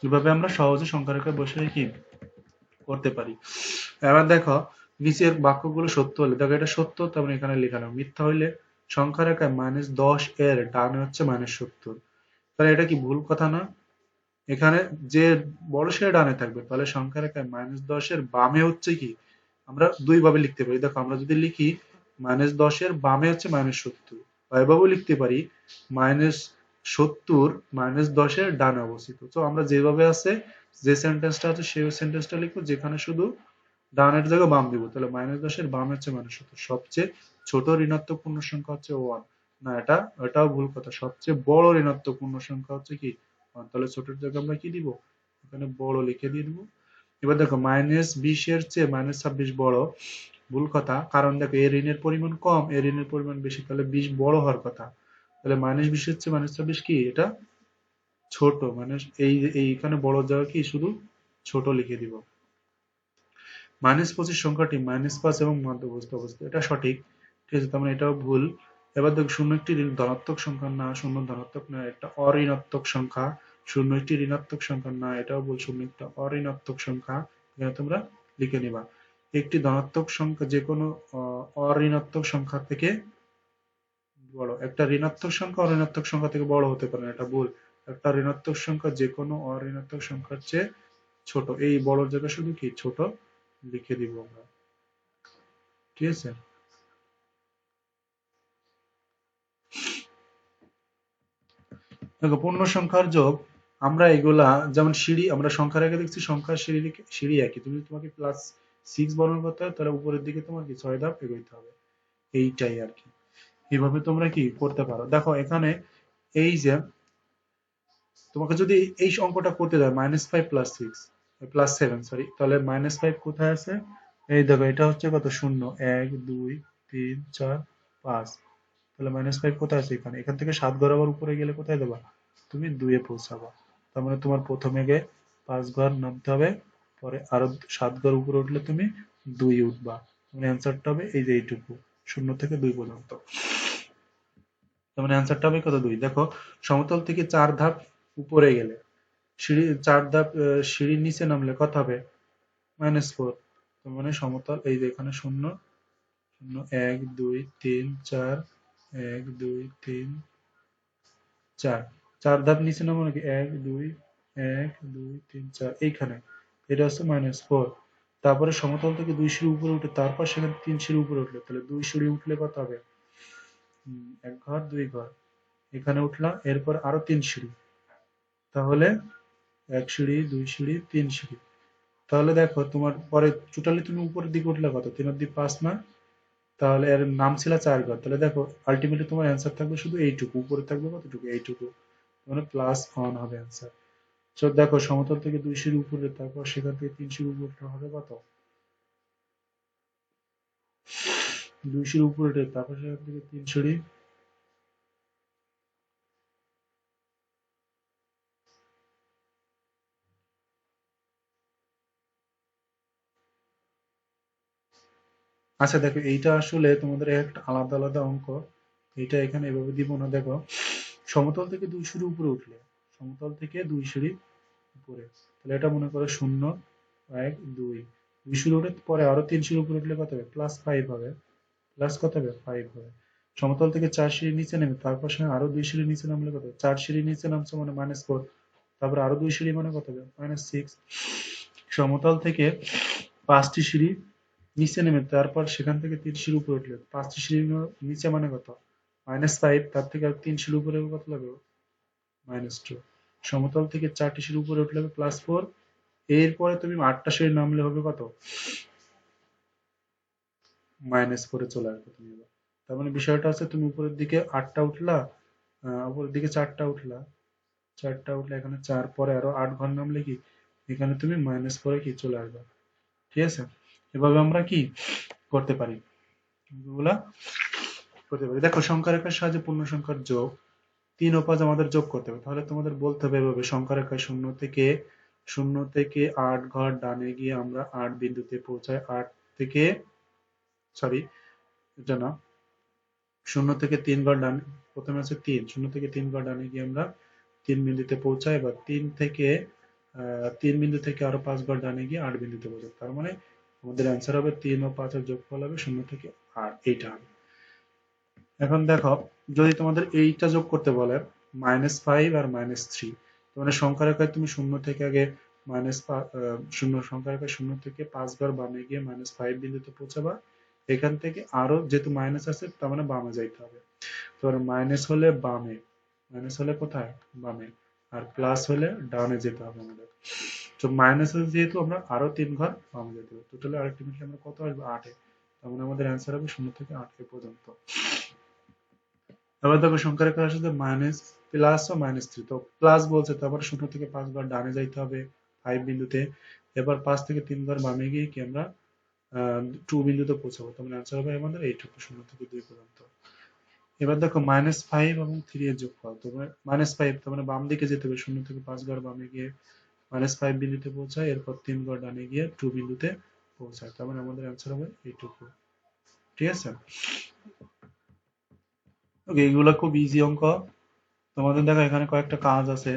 এভাবে আমরা সহজে সংখ্যা রেখায় বসে কি করতে পারি। এবার দেখো নিচের বাক্যগুলো সত্য হলে, দেখো এটা সত্য, তার মানে এখানে লেখা নাও। মিথ্যা হইলে সংখ্যা রেখায় -10 এর ডানে হচ্ছে -70। তাহলে এটা কি ভুল কথা না? এখানে যে বড় সে ডানে থাকবে, তাহলে সংখ্যা রেখায় -10 এর বামে হচ্ছে কি, আমরা দুই ভাবে লিখতে পারি। দেখো আমরা যদি লিখি -10 এর বামে হচ্ছে -70, বা এভাবেও লিখতে পারি -70 -10 এর ডানে অবস্থিত। তো আমরা যেভাবে আছে, যে সেন্টেন্সটা আছে সেই সেন্টেন্সটা লিখবো, যেখানে শুধু ডানের জায়গায় বাম দিব। তাহলে -10 এর বামে হচ্ছে -70। সবচেয়ে ছোট ঋণাত্মক পূর্ণ সংখ্যা হচ্ছে 1। না, এটাও ভুল কথা। সবচেয়ে বড় ঋণাত্মক পূর্ণ সংখ্যা হচ্ছে কি 1। তাহলে ছোটের জায়গায় আমরা কি দিব? এখানে বড় লিখে দিয়ে দিব। এবার দেখো -20 এর চেয়ে -26 বড়। ভুল কথা, কারণ দেখো এর ঋণের পরিমাণ কম, এর ঋণের পরিমাণ বেশি, তাহলে 20 বড় হওয়ার কথা। তাহলে -20 এর চেয়ে -26 কি, এটা ছোট। মানে এইখানে বড় জায়গা কি শুধু ছোট লিখে দিব। -25 সংখ্যাটি -5 এবং মধ্যবর্তী অবস্থা, এটা সঠিক। ঠিক আছে, তার মানে এটাও ভুল। এবার দেখো শূন্য একটি ধনাত্মক সংখ্যা না, শূন্য ধনাত্মক না, একটা অঋণাত্মক সংখ্যা। শূন্য একটি ঋণাত্মক সংখ্যা না, এটাও ভুল। শূন্য একটা অঋণাত্মক সংখ্যা, এখানে তোমরা লিখে নিবা। একটি ধনাত্মক সংখ্যা যে কোনো অঋণাত্মক সংখ্যা থেকে বড়। একটা ঋণাত্মক সংখ্যা অঋণাত্মক সংখ্যা থেকে বড় হতে পারে না, এটা ভুল। একটা ঋণাত্মক সংখ্যা যে কোনো অঋণাত্মক সংখ্যার চেয়ে ছোট। এই বড় জায়গায় শুধু কি ছোট লিখে দিব আমরা। ঠিক আছে। দেখো পূর্ণ সংখ্যার যোগ, আমরা এগুলা যেমন সিঁড়ি, আমরা সংখ্যা রেখে দেখছি সংখ্যার সিঁড়ি একই। তুমি তোমাকে +6 বর্ণন করতে হয়, তাহলে উপরের দিকে তোমার কি 6 ধাপ এগোইতে হবে। এইটাই আর কি। এইভাবে তোমরা কি করতে পারো। দেখো এখানে এই যে তোমাকে যদি এই অঙ্কটা করতে দেয় -5 + 7, সরি, তাহলে -5 কোথায় আছে? এই দেখো এটা হচ্ছে কত? 0, 1, 2, 3, 4, 5। তাহলে -5 কোথায় আছে? এখানে। এখান থেকে 7 ঘর আবার উপরে গেলে কোথায় দেবা? তুমি 2 এ পৌঁছাবা। তার মানে তোমার প্রথমে গিয়ে 5 ঘর নামতে হবে, পরে আরো 7 ঘর উপরে উঠলে তুমি 2 উঠবা। মানে অ্যান্সারটা হবে এই যে এইটুকু, 0 থেকে 2 পর্যন্ত। তার মানে অ্যান্সারটা হবে কত? 2। দেখো সমতল থেকে 4 ধাপ উপরে গেলে, 4 ধাপ সিঁড়ির নিচে নামলে কত হবে? -4। তার মানে সমতল এই যে এখানে 0, 0, 1, 2, 3, 4, 1, 2, 3, 4। 4 ধাপ নিচে নামো নাকি? 1, 2, 1, 2, 3, 4, এইখানে। এটা হচ্ছে -4। তারপরে সমতল থেকে 2 সিঁড়ি উপরে উঠে, তারপর সেখানে 3 সিঁড়ি উপরে উঠলে, তাহলে 2 সিঁড়ি উঠলে কত হবে? 1 ঘর 2 ঘর। এখানে উঠলাম, এরপর আরো 3 সিঁড়ি, তাহলে 1 সিঁড়ি 2 সিঁড়ি 3 সিঁড়ি। তাহলে দেখো তোমার পরে টোটালি তুমি উপরের দিকে উঠলে কত? 3 আর 2 5 না? তাহলে এর নাম ছিল 4 ঘর। তাহলে দেখো আলটিমেটলি তোমার অ্যান্সার থাকবে শুধু এইটুকু, উপরে থাকবে কতটুকু? এইটুকু। মানে +1 হবে অ্যান্সার। তো দেখো সমতল থেকে 2 সিঁড়ি উপরে, তারপর সেখান থেকে 3 সিঁড়ি উপরে উঠলে হবে কত? 2 সিঁড়ি উপরে উঠে তারপর সেখান থেকে 3 সিঁড়ি। আচ্ছা দেখো এইটা আসলে তোমাদের একটা আলাদা আলাদা অঙ্ক। এইটা এখানে এভাবে দিব না। দেখো সমতল থেকে 2 সিঁড়ি উপরে উঠলে, সমতল থেকে 2 সিঁড়ি উপরে, তাহলে এটা মনে করো 0, 1, 2, 2 সিঁড়ি উঠে পরে আরো 3 সিঁড়ি উপরে উঠলে কত হবে? +5 হবে। প্লাস কত হবে? 5 হবে। সমতল থেকে 4 সিঁড়ি নিচে নেমে, তারপর সে আরো 2 সিঁড়ি নিচে নামলে কত? 4 সিঁড়ি নিচে নামছে মানে -4। তারপর আরো 2 সিঁড়ি মানে কত হবে? -6। সমতল থেকে 5টি সিঁড়ি নিচে নেমে, তারপর সেখান থেকে 3 সিঁড়ি উপরে উঠলে, 5টি সিঁড়ি নিচে মানে কত? -5। তার থেকে আর 3 সিঁড়ি উপরে কত লাগবে? -2। সমতল থেকে 4টি সিঁড়ি উপরে উঠলে হবে +4। এরপরে তুমি 8টা সিঁড়ি নামলে হবে কত? -4 এ চলে আসবে তুমি এবার। তার মানে বিষয়টা হচ্ছে তুমি উপরের দিকে 8টা উঠলা, উপরের দিকে 4টা উঠলা, 4টা উঠলে এখানে 4, পরে আরো 8 ঘর নামলে কি এখানে তুমি -4 কি চলে আসবে। ঠিক আছে। এভাবে আমরা কি করতে পারি, এগুলা করতে পারি। দেখো সংখ্যা রেখার সাহায্যে পূর্ণ সংখ্যার যোগ, 3 ও 5 আমাদের যোগ করতে হবে। তাহলে তোমাদের বলতে হবে এভাবে, সংখ্যা রেখায় 0 থেকে 8 ঘর ডানে গিয়ে আমরা 8 বিন্দুতে পৌঁছাই। 8 থেকে, সরি, এটা না, 0 থেকে 3 ঘর ডান, প্রথমে আছে 3, 0 থেকে 3 ঘর ডানে গিয়ে আমরা 3 বিন্দুতে পৌঁছাই। এবার 3 বিন্দু থেকে আরো 5 ঘর ডানে গিয়ে 8 বিন্দুতে পৌঁছাই। তার মানে আমাদের অ্যান্সার হবে 3 ও 5 এর যোগফল হবে 0 থেকে 8, এইটা হবে। এখন দেখো, যদি তোমাদের এইটা যোগ করতে বলে -5 আর -3, মানে সংখ্যা রেখায় তুমি 0 থেকে আগে শূন্য সংখ্যা রেখায় 0 থেকে 5 ঘর বামে গিয়ে -5 বিন্দুতে পৌঁছাবা। এখান থেকে আরো যেহেতু মাইনাস আছে তার মানে বামে যাইতে হবে। তো মাইনাস হলে বামে, মাইনাস হলে কোথায়, বামে, আর প্লাস হলে ডানে যেতে হবে আমাদের। তো মাইনাস যেহেতু আমরা আরো 3 ঘর বামে যেতে হবে, টোটালি আলটিমেটলি আমরা কত আসবে, 8-এ। তার মানে আমাদের অ্যান্সার হবে 0 থেকে 8 এ পর্যন্ত। এবার দেখো সংখ্যা রেখার সাথে মাইনাস, প্লাস ও -3, তো প্লাস বলছে, তারপর 0 থেকে 5 ঘর ডানে যাইতে হবে 5 বিন্দুতে। এবার 5 থেকে 3 ঘর বামে গিয়ে কি আমরা 2 বিন্দুতে পৌঁছাবো। তার মানে অ্যান্সার হবে আমাদের এইটুকু, 0 থেকে 2 পর্যন্ত। এবার দেখো -5 এবং 3 এর যোগফল, তো -5, তার মানে বাম দিকে যেতে হবে, 0 থেকে 5 ঘর বামে গিয়ে -5 বিন্দুতে পৌঁছায়, এরপর 3 ঘর ডানে গিয়ে 2 বিন্দুতে পৌঁছায়। তার মানে আমাদের অ্যান্সার হবে এইটুকু। ঠিক আছে, ওকে, এগুলো খুব ইজি অঙ্ক। তোমাদের দেখো এখানে কয়েকটা কাজ আছে।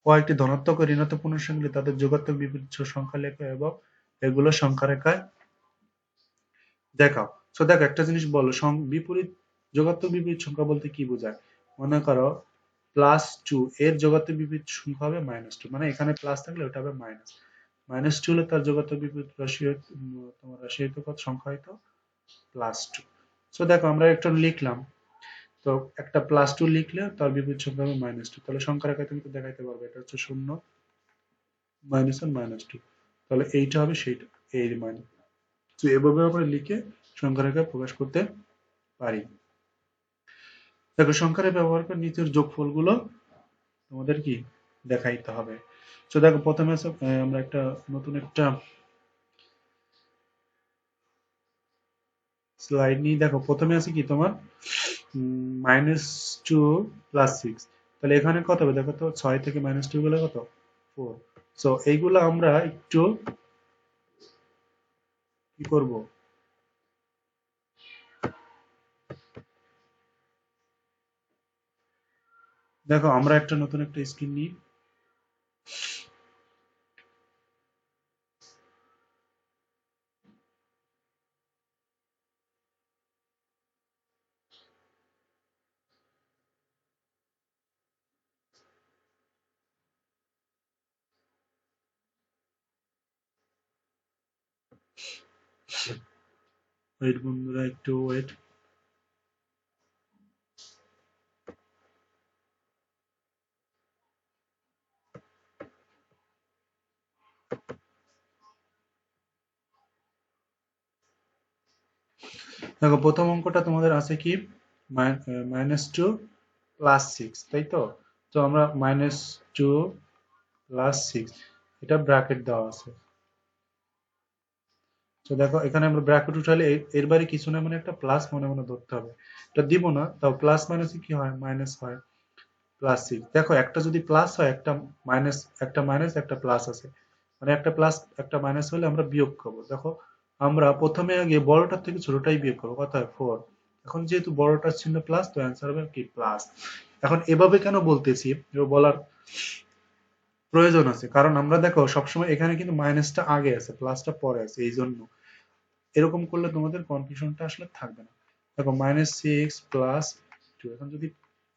কয়েকটি ধনাত্মক ও ঋণাত্মক পূর্ণসংখ্যা তাদের যোগাত্মক বিপরীত সংখ্যা লেখো এবং এগুলো সংখ্যা রেখায় দেখাও। সো দেখো একটা জিনিস বলো, বিপরীত, যোগাত্মক বিপরীত সংখ্যা বলতে কি বোঝায়? মনে করো +2 এর যোগাত্মক বিপরীত সংখ্যা হবে -2, মানে এখানে প্লাস থাকলে ওটা হবে মাইনাস। -2 হলে তার যোগাত্মক বিপরীত রাশি তোমার রাশি হইতো কত, সংখ্যা হইতো +2। সো দেখো আমরা একটা লিখলাম, তো একটা +2 লিখলে তার বিপরীত সংখ্যা হবে -2, তাহলে সংখ্যা রেখায় তুমি তো দেখাইতে পারবে এটা হচ্ছে 0, -1, -2, তাহলে এইটা হবে সেইটা, এই মানে। তো এভাবে আমরা লিখে সংখ্যা রেখা প্রকাশ করতে পারি। দেখো সংখ্যারে ব্যবহার করে নিচের যোগফলগুলো তোমাদের কি দেখাইতে হবে। তো দেখো প্রথমে আছে আমরা একটা নতুন একটা স্লাইড নিয়ে, দেখো প্রথমে আছে কি তোমার -2 + 6, তাহলে এখানে কত হবে দেখো তো, 6 থেকে -2 গেলে কত, 4। সো এইগুলো আমরা একটু কি করব, দেখো আমরা একটা নতুন একটা স্ক্রিন নিই। ওয়েট বন্ধুরা, একটু ওয়েট। দেখো প্রথম অঙ্কটা তোমাদের আছে কি, -2 + 6, তাই তো। তো আমরা -2 + 6, এটা ব্র্যাকেট দেওয়া আছে। তো দেখো এখানে আমরা ব্র্যাকেট উঠালে এর বাইরে কিছু না, মানে একটা প্লাস মনে মনে ধরতে হবে। এটা দিব না, তাও প্লাস মাইনাসে কি হয়, মাইনাস হয়। +6, দেখো একটা যদি প্লাস হয়, একটা মাইনাস, একটা মাইনাস একটা প্লাস আছে, মানে একটা প্লাস একটা মাইনাস হলে আমরা বিয়োগ করবো। দেখো আমরা প্রথমে আগে বড়টার থেকে ছোটটাই বিয়োগ করবো, কত হয় 4। এখন যেহেতু বড়টার চিহ্ন প্লাস, তো অ্যান্সার হবে কি প্লাস। এখন এভাবে কেন বলতেছি, বলার প্রয়োজন আছে, কারণ আমরা দেখো সবসময় এখানে কিন্তু মাইনাসটা আগে আছে, প্লাসটা পরে আছে, এই জন্য এরকম করলে তোমাদের কনফিউশনটা আসলে থাকবে না। দেখো -6 + 2, এখন যদি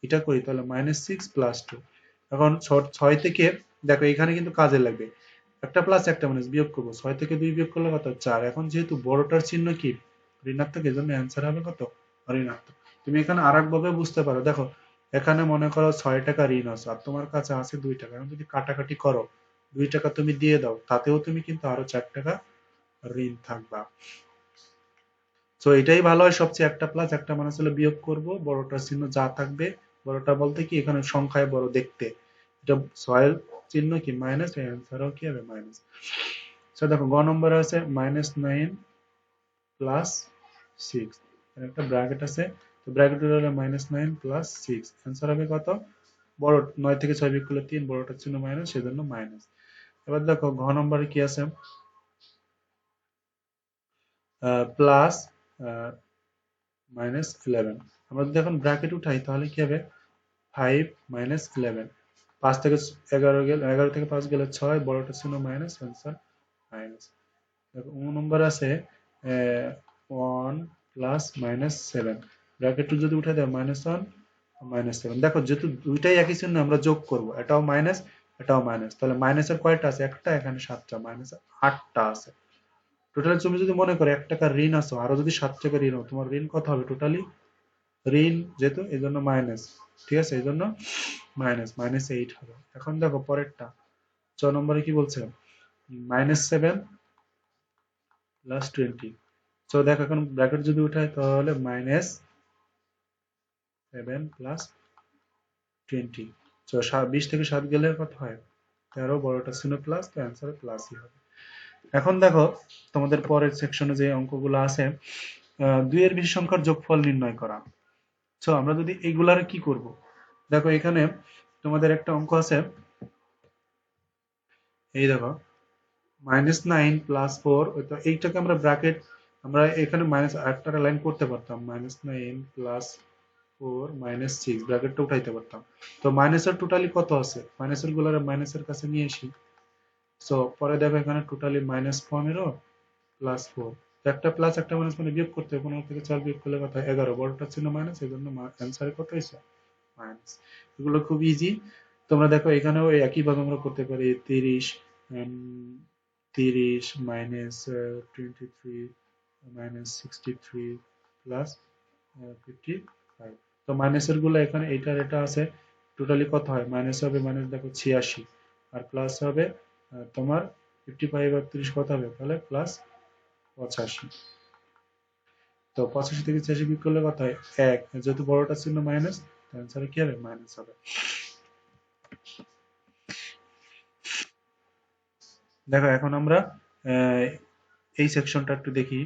এটা করি তাহলে -6 + 2। এখন 6 থেকে, দেখো এখানে কিন্তু কাজে লাগবে, একটা প্লাস একটা মাইনাস বিয়োগ করবো, 6 থেকে 2 বিয়োগ করলে কত, 4। এখন যেহেতু বড়টার চিহ্ন কি ঋণাত্মক, এর জন্য অ্যান্সার হবে কত, ঋণাত্মক। তুমি এখানে আর এক ভাবে বুঝতে পারো, দেখো এখানে মনে করো 6 টাকা ঋণ আছে আর তোমার কাছে আছে 2 টাকা, এখন যদি কাটাকাটি করো 2 টাকা তুমি দিয়ে দাও, তাতেও তুমি কিন্তু আরো 4 টাকা ঋণ থাকবা। সো এটাই ভালো হয় সবচেয়ে, একটা প্লাস একটা মাইনাস হলে বিয়োগ করব, বড়টার চিহ্ন যা থাকবে, বড়টা বলতে কি এখানে সংখ্যায় বড় দেখতে, এটা 6 এর চিহ্ন কি মাইনাস, অ্যান্সারও কি হবে মাইনাস। সো দেখো গ নম্বরে আছে -9 + 6, একটা ব্র্যাকেট আছে, তো ব্র্যাকেট হলো -9 + 6, অ্যান্সার হবে কত, বড় 9 থেকে 6 বিয়োগ করলে 3, বড়টার চিহ্ন মাইনাস, সেজন্য মাইনাস। এবার দেখো ঘ নম্বরে কি আছে, প্লাস -11। আমরা যদি এখন ব্র্যাকেট উঠাই তাহলে কি হবে 5 - 11। 5 থেকে 11 গেলে 11 থেকে 5 গেলে 6, বড়টা ছিল মাইনাস, অ্যান্সার মাইনাস। দেখো নম্বর আছে 1 প্লাস -7, ব্র্যাকেট যদি উঠে দেয় -1 -7। দেখো যেহেতু দুইটাই একই চিহ্ন আমরা যোগ করব, এটাও মাইনাস এটাও মাইনাস, তাহলে মাইনাসের কয়টা আছে? একটা, এখানে 7টা, মাইনাস 8টা আছে। টোটালি তুমি যদি মনে করো 1 টাকার ঋণ আছো, আরো যদি 7 টাকা ঋণ হয়, তোমার ঋণ কত হবে টোটালি? ঋণ যেহেতু এই জন্য মাইনাস, ঠিক আছে, এই জন্য -8 হবে। এখন দেখো পরেরটা 6 নম্বরে কি বলছে, -7 প্লাস 20। তো দেখো এখন ব্র্যাকেট যদি উঠাই তাহলে -7 প্লাস 20। তো 20 থেকে 7 গেলে কত হয়? 13, বড়টা ছিল প্লাস, তো অ্যান্সার প্লাসই হবে। এখন দেখো তোমাদের পরের সেকশনে যে অঙ্কগুলো আছে, 2 এর বেশি সংখ্যার যোগফল নির্ণয় করা। তো আমরা যদি এইগুলার কি করব, দেখো এখানে তোমাদের একটা অঙ্ক আছে, এই দেখো -9 প্লাস 4, এইটাকে আমরা ব্র্যাকেট, আমরা এখানে মাইনাস একটা লাইন করতে পারতাম, -9 প্লাস 4 -6, ব্র্যাকেটটা উঠাইতে পারতাম। তো মাইনাসের টোটালি কত আছে? মাইনাসের গুলারে মাইনাসের কাছে নিয়ে আসি। সো পরে দেখো এখানে টোটালি -15 প্লাস 4, একটা প্লাস একটা মাইনাস মানে বিয়োগ করতে হবে, 15 থেকে 4 বিয়োগ করলে কত হয়? 11, বড়টা ছিল মাইনাস, এই জন্য অ্যান্সারে কত হয়েছে? মাইনাস। এগুলো খুব ইজি। তোমরা দেখো এখানেও একই ভাবে আমরা করতে পারি, 30 -23 -63 প্লাস 55। তো মাইনাসের গুলো এখানে এইটার এটা আছে, টোটালি কত হয়? মাইনাস হবে, মাইনাস দেখো 86, আর প্লাস হবে তোমার 55 আর 30 কত হবে? তাহলে প্লাস 85। তো 85 থেকে 86 বিয়োগ করলে কত হয়? 1, যেহেতু বড়টা ছিল মাইনাস, অ্যান্সারে কি হবে? মাইনাস হবে। দেখো এখন আমরা এই সেকশনটা একটু দেখি।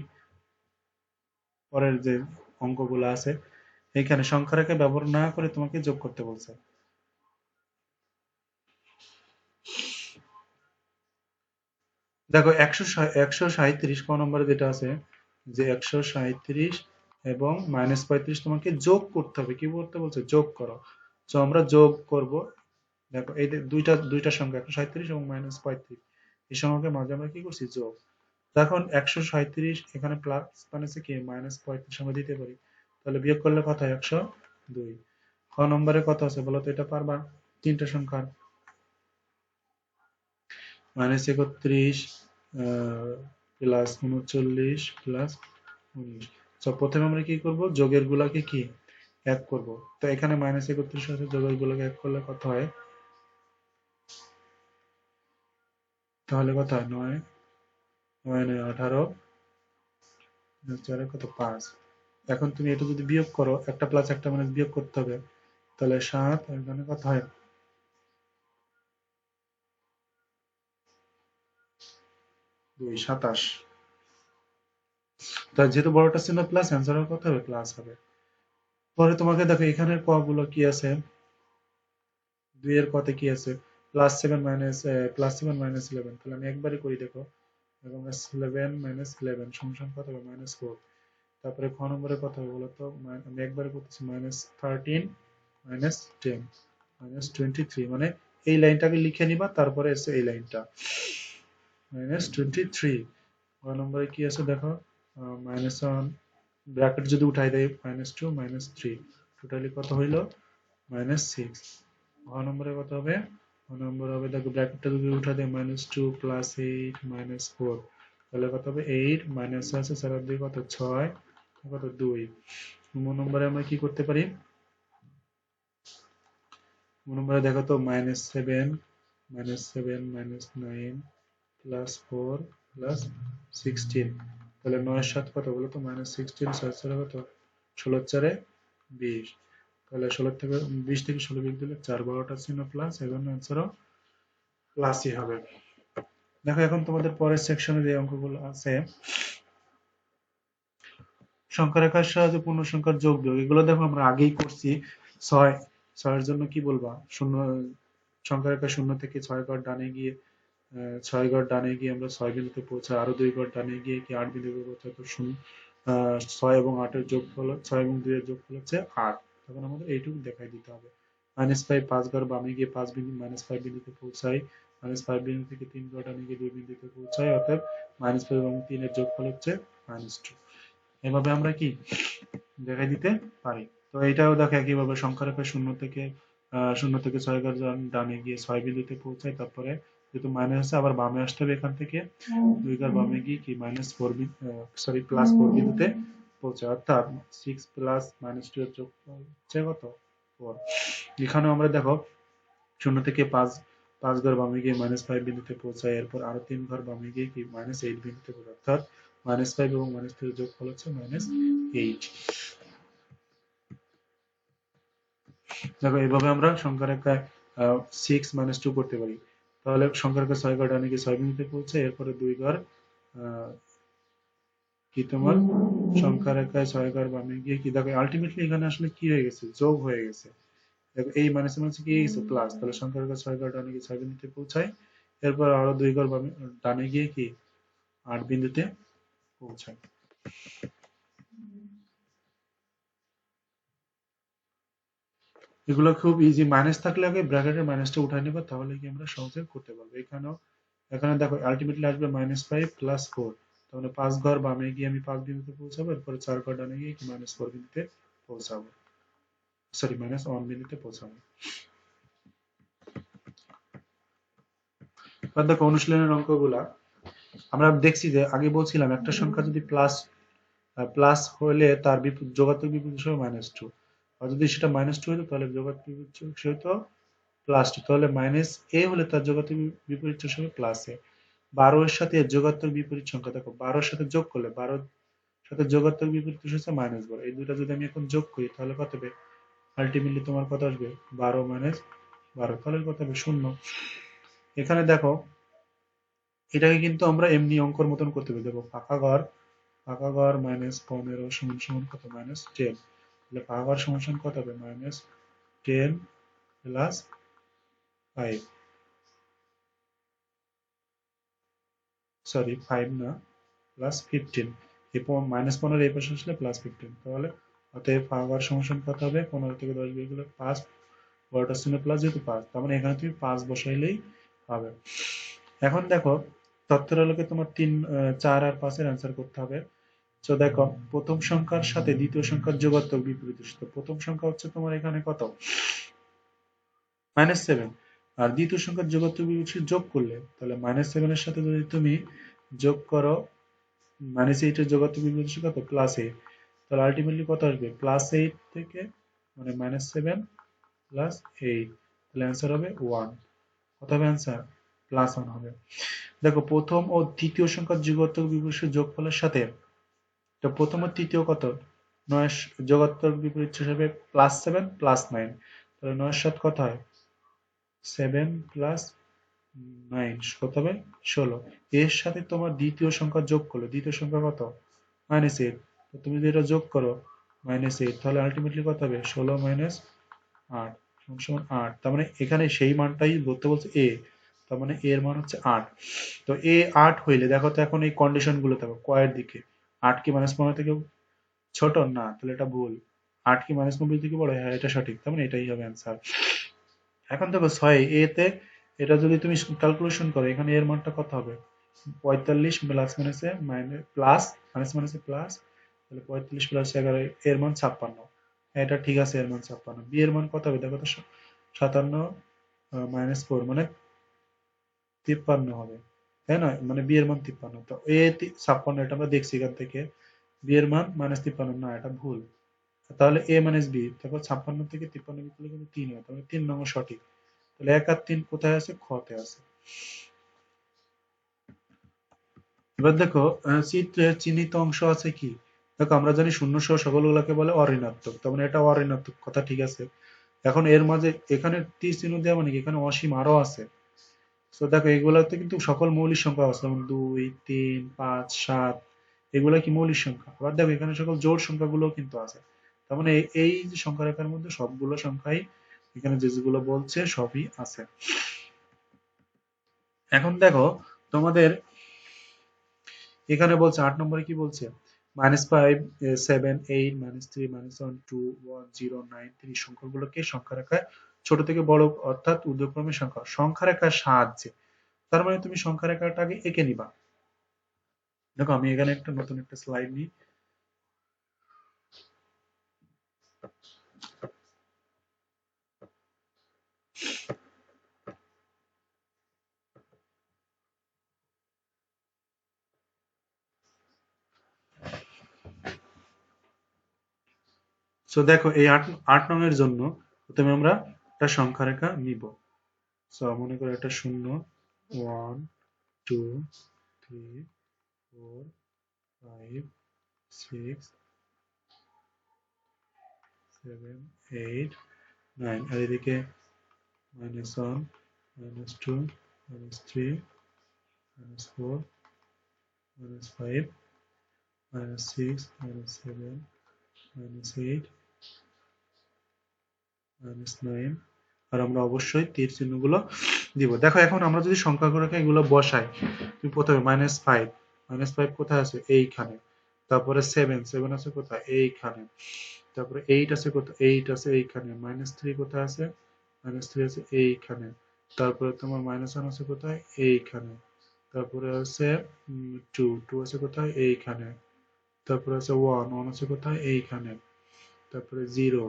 পরের যে অঙ্কগুলো আছে, এখানে সংখ্যা রেখা ব্যবহার না করে তোমাকে যোগ করতে বলছে। দেখো 137 ক নম্বরে যেটা আছে, যে 137 এবং -35 তোমাকে যোগ করতে হবে। কি করতে বলছে? যোগ করো। তো আমরা যোগ করব। দেখো এই যে দুইটা দুইটা সংখ্যা 137 এবং -35, এই সংখ্যাকে মাঝে আমরা কি করছি? যোগ। এখন 137 এখানে প্লাস মানে কি -35 আমরা দিতে পারি, তাহলে বিয়োগ করলে কত হয়? 102। খ নম্বরে কত আছে বলো তো? এটা পারবা? তিনটা সংখ্যা, -31 প্লাস 39 প্লাস 19। তো প্রথমে আমরা কি করব? যোগের গুলাকে কি এক করব। তো এখানে -31 আছে, যোগের গুলাকে এক করলে কত হয়? তাহলে কত হয়? 9 9 9 18, 4 কত? 5। এখন তুমি এটা যদি বিয়োগ করো, একটা প্লাস একটা মাইনাস বিয়োগ করতে হবে, তাহলে 7, এখানে কত হয়? 2 27। তা যেহেতু বড়টা ছিল প্লাস, অ্যান্সার কত হবে? প্লাস হবে। পরে তোমাকে দেখো এখানের ক গুলো কি আছে, 2 এর কতে কি আছে? +7 তাহলে আমি একবারই করি, দেখো এবং 11 -11 সমান কত হবে? -4। তারপরে খ নম্বরে কত হবে বলো তো? আমি একবারে করতেছি, -13 -10 -23, মানে এই লাইনটাকে লিখে নিবা, তারপরে এসে এই লাইনটা -23। ক নম্বরে কি আছে দেখো, -1, ব্র্যাকেট যদি উঠাই দেয় -2 -3, টোটালি কত হইলো? -6। ঘ নম্বরে কত হবে? ঘ নম্বর হবে, দেখো ব্র্যাকেটটা যদি উঠা দেয় -2 + 8 -4, তাহলে কত হবে? 8 মাইনাস আছে 4 আর 2 কত? 6, কত? 2। নম্বরে আমরা কি করতে পারি? নম্বরে দেখো তো, -7 -7 -9 +4 +16, তাহলে 9 এর 7 কত বলো তো? -16, 6 4 কত? 16 4 20, তাহলে 16 থেকে 20 থেকে 16 বিয়োগ দিলে 4, বড়টা চিহ্ন প্লাস, এই জন্য অ্যান্সারও প্লাসই হবে। দেখো এখন তোমাদের পরের সেকশনে যে অঙ্কগুলো আছে, সংখ্যা রেখার সাহায্যে পূর্ণ সংখ্যার যোগ বিয়োগ, এগুলো দেখো আমরা আগেই করছি। 6 এর জন্য কি বলবা? শূন্য, সংখ্যা রেখা 0 থেকে 6 ঘর ডানে গিয়ে ছয় ঘর ডানে গিয়ে আমরা 6 বিন্দুতে পৌঁছাই, আরো 2 ঘর ডানে গিয়ে কি 8 বিন্দুতে পৌঁছাই। তো 6 এবং 8 এর যোগফল, 6 এবং 2 এর যোগফল হচ্ছে 8। তখন আমাদের এইটুকু দেখাই দিতে হবে। -5 5 ঘর বামে গিয়ে 5 বিন্দু -5 বিন্দুতে পৌঁছাই, -5 বিন্দু থেকে 3 ঘর ডানে গিয়ে 2 বিন্দুতে পৌঁছাই, অর্থাৎ -5 এবং 3 এর যোগফল হচ্ছে -2। এভাবে আমরা কি দেখাই দিতে পারি। তো এটাও দেখো একইভাবে সংখ্যা রেখা শূন্য থেকে 6 ঘর ডানে গিয়ে 6 বিন্দুতে পৌঁছাই, তারপরে যেহেতু মাইনাস আছে আবার বামে আসতে হবে, এখান থেকে 2 ঘর বামে গিয়ে কি +4 বিন্দুতে পৌঁছায়, অর্থাৎ 6 প্লাস -2 এর যোগফল হচ্ছে কত, 4। এখানেও আমরা দেখো 0 থেকে 5 ঘর বামে গিয়ে -5 বিন্দুতে পৌঁছায়, এরপর আরো 3 ঘর বামে গিয়ে কি -8 বিন্দুতে পৌঁছায়, অর্থাৎ -5 এবং -2 এর যোগফল হচ্ছে -8। দেখো এইভাবে আমরা সংখ্যা রেখায় 6 -2 করতে পারি। তাহলে সংখ্যা রেখা 6 ঘর ডানে গিয়ে 6 বিন্দুতে পৌঁছে, এরপরে 2 ঘর কি তোমার সংখ্যা রেখায় 6 ঘর বামে গিয়ে কি, দেখো আলটিমেটলি এখানে আসলে কি হয়ে গেছে, যোগ হয়ে গেছে। দেখো এই মাইনাসে মাইনাসে কি হয়ে গেছে, প্লাস। তাহলে সংখ্যা রেখা 6 ঘর ডানে গিয়ে 6 বিন্দুতে পৌঁছায়, এরপর আরো 2 ঘর বামে ডানে গিয়ে কি 8 বিন্দুতে পৌঁছায়। এগুলো খুব ইজি, মাইনাস থাকলে আগে ব্র্যাকেটের মাইনাসটা উঠাই নেবে, তাহলে কি আমরা সহজে করতে পারবো। এখানে দেখো আলটিমেটলি আসবে -5 + 4, তাহলে 5 ঘর বামে গিয়ে আমি 5 বিন্দুতে পৌঁছাবো, এরপরে 4 ঘর ডানে গিয়ে কি -4 বিন্দুতে পৌঁছাবো, সরি -1 বিন্দুতে পৌঁছাবো। এবার দেখো অনুশীলনের অঙ্কগুলা আমরা দেখছি যে আগে বলছিলাম একটা সংখ্যা যদি প্লাস হলে তার যোগাত্মক বিপরীত হিসেবে -2, আর যদি সেটা -2 হতো তাহলে যোগাত্মক বিপরীত হিসেবে হতো +2, তাহলে -a হলে তার যোগাত্মক বিপরীত হিসেবে +a। 12 এর সাথে এর যোগাত্মক বিপরীত সংখ্যা, দেখো 12 এর সাথে যোগ করলে 12 সাথে যোগাত্মক বিপরীত হচ্ছে -12। এই দুইটা যদি আমি এখন যোগ করি তাহলে কত হবে, আলটিমেটলি তোমার কত আসবে, 12 - 12, তাহলে কত হবে, 0। এখানে দেখো এটাকে কিন্তু আমরা এমনি অঙ্কর মতন করতে পারি। দেখো ফাঁকা ঘর -15 সমান কত, -10। তাহলে ফাঁকা ঘর সমান কত হবে, -10 + 5, সরি 5 না, +15। এই -15 এই পাশে আসলে +15, তাহলে অতএব ফাঁকা ঘর সমান কত হবে, 15 থেকে 10 বিয়োগ করলে 5, বড়টার চিহ্ন প্লাস, যেহেতু 5, তার মানে এখানে তুমি 5 বসাইলেই পাবে। এখন দেখো তথ্যের আলোকে তোমার 4 আর 5 এর অ্যান্সার করতে হবে। তো দেখো প্রথম সংখ্যার সাথে দ্বিতীয় সংখ্যার যোগাত্মক বিপরীত। তো প্রথম সংখ্যা হচ্ছে তোমার এখানে কত, -7, আর দ্বিতীয় সংখ্যার যোগাত্মক বিপরীত যোগ করলে, তাহলে -7 এর সাথে যদি তুমি যোগ করো -8 এর যোগাত্মক বিপরীত কত, +8, তাহলে আলটিমেটলি কত আসবে, +8 থেকে মানে -7 + 8, তাহলে অ্যান্সার হবে 1। কত হবে অ্যান্সার, +1 হবে। দেখো প্রথম ও তৃতীয় সংখ্যার যোগাত্মক বিপরীত যোগফলের সাথে, তো প্রথম ও তৃতীয় কত, 9 যোগাত্মক বিপরীত হিসেবে +7 +9, তাহলে 9 এর সাথে কত হয়, 7 + 9 কত হবে, 16। এর সাথে তোমার দ্বিতীয় সংখ্যা যোগ করলে, দ্বিতীয় সংখ্যা কত, -8, তো তুমি যদি এটা যোগ করো -8, তাহলে আলটিমেটলি কত হবে, 16 - 8 সমান 8। তার মানে এখানে সেই মানটাই বলতে বলছে এ, তার মানে এর মান হচ্ছে 8। তো এ 8 হইলে দেখো তো এখন এই কন্ডিশন গুলো দেখো কয়ের দিকে, 8 কি -15 থেকে ছোট না, তাহলে এটা ভুল। 8 কি -90 থেকে বড়, হ্যাঁ এটা সঠিক, তার মানে এটাই হবে অ্যান্সার। এখন দেখো 6 এ তে এটা যদি তুমি ক্যালকুলেশন করো, এখানে এর মানটা কত হবে, 45 প্লাস মাইনাসে প্লাস মাইনাস মাইনাসে প্লাস, তাহলে 45 + 11 এর মান 56। এটা ঠিক আছে, এর মান 56। বি এর মান কত হবে, দেখো তো 57 -4 মানে 53 হবে, তাই না, মানে বি এর মান 53। তো এ 56, এটা আমরা দেখছি এখান থেকে, বি এর মান -53 না, এটা ভুল। তাহলে এ মাইনাস বি, দেখো 56 থেকে 53 বিয়োগ করলে কিন্তু 3 হয়, তাহলে 3 নম্বর সঠিক। তাহলে 1 আর 3 কোথায় আছে, খ তে আছে। এবার দেখো চিত্রের চিহ্নিত অংশ আছে কি, দেখো আমরা জানি শূন্য সহ সকলগুলোকে বলে অঋণাত্মক, তার মানে এটা অঋণাত্মক, কথা ঠিক আছে। এখন এর মাঝে এখানে তীর চিহ্ন দেওয়া মানে কি, এখানে অসীম আরো আছে। তো দেখো এগুলাতে কিন্তু সকল মৌলিক সংখ্যা আছে, যেমন 2 3 5 7, এগুলা কি মৌলিক সংখ্যা। আবার দেখো এখানে সকল জোড় সংখ্যাগুলো কিন্তু আছে, তার মানে এই যে সংখ্যা রেখার মধ্যে সবগুলো সংখ্যাই এখানে যেগুলো বলছে সবই আছে। এখন দেখো তোমাদের এখানে বলছে 8 নম্বরে কি বলছে, -5, 7, 8, -3, -1, 2, 1, 0, 9, 3 সংখ্যাগুলোকে সংখ্যা রেখায় ছোট থেকে বড় অর্থাৎ ঊর্ধ্বক্রমের সংখ্যা রেখার সাহায্যে, তার মানে তুমি সংখ্যা রেখাটা আগে এঁকে নিবা। দেখো আমি এখানে একটা নতুন একটা স্লাইড নিই। সো দেখো এই 8 নং এর জন্য প্রথমে আমরা একটা সংখ্যা রেখা নিব। সো মনে করো একটা 0, 1, 2, 3, 4, 5, 6, 7, 8, 9, আর এদিকে -1, -2, -3, -4, -5, -6, -7, -8, -9, আর আমরা অবশ্যই তীর চিহ্নগুলো দিব। দেখো এখন আমরা যদি সংখ্যা রেখা এগুলো বসাই, তুমি প্রথমে -5, -5 কোথায় আছে, এইখানে। তারপরে 7, 7 আছে কোথায়, এইখানে। তারপরে 8 আছে কোথায়, 8 আছে এইখানে। -3 কোথায় আছে, -3 আছে এইখানে। তারপরে তোমার -1 আছে কোথায়, এইখানে। তারপরে আছে 2, 2 আছে কোথায়, এইখানে। তারপরে আছে 1, 1 আছে কোথায়, এইখানে। তারপরে 0,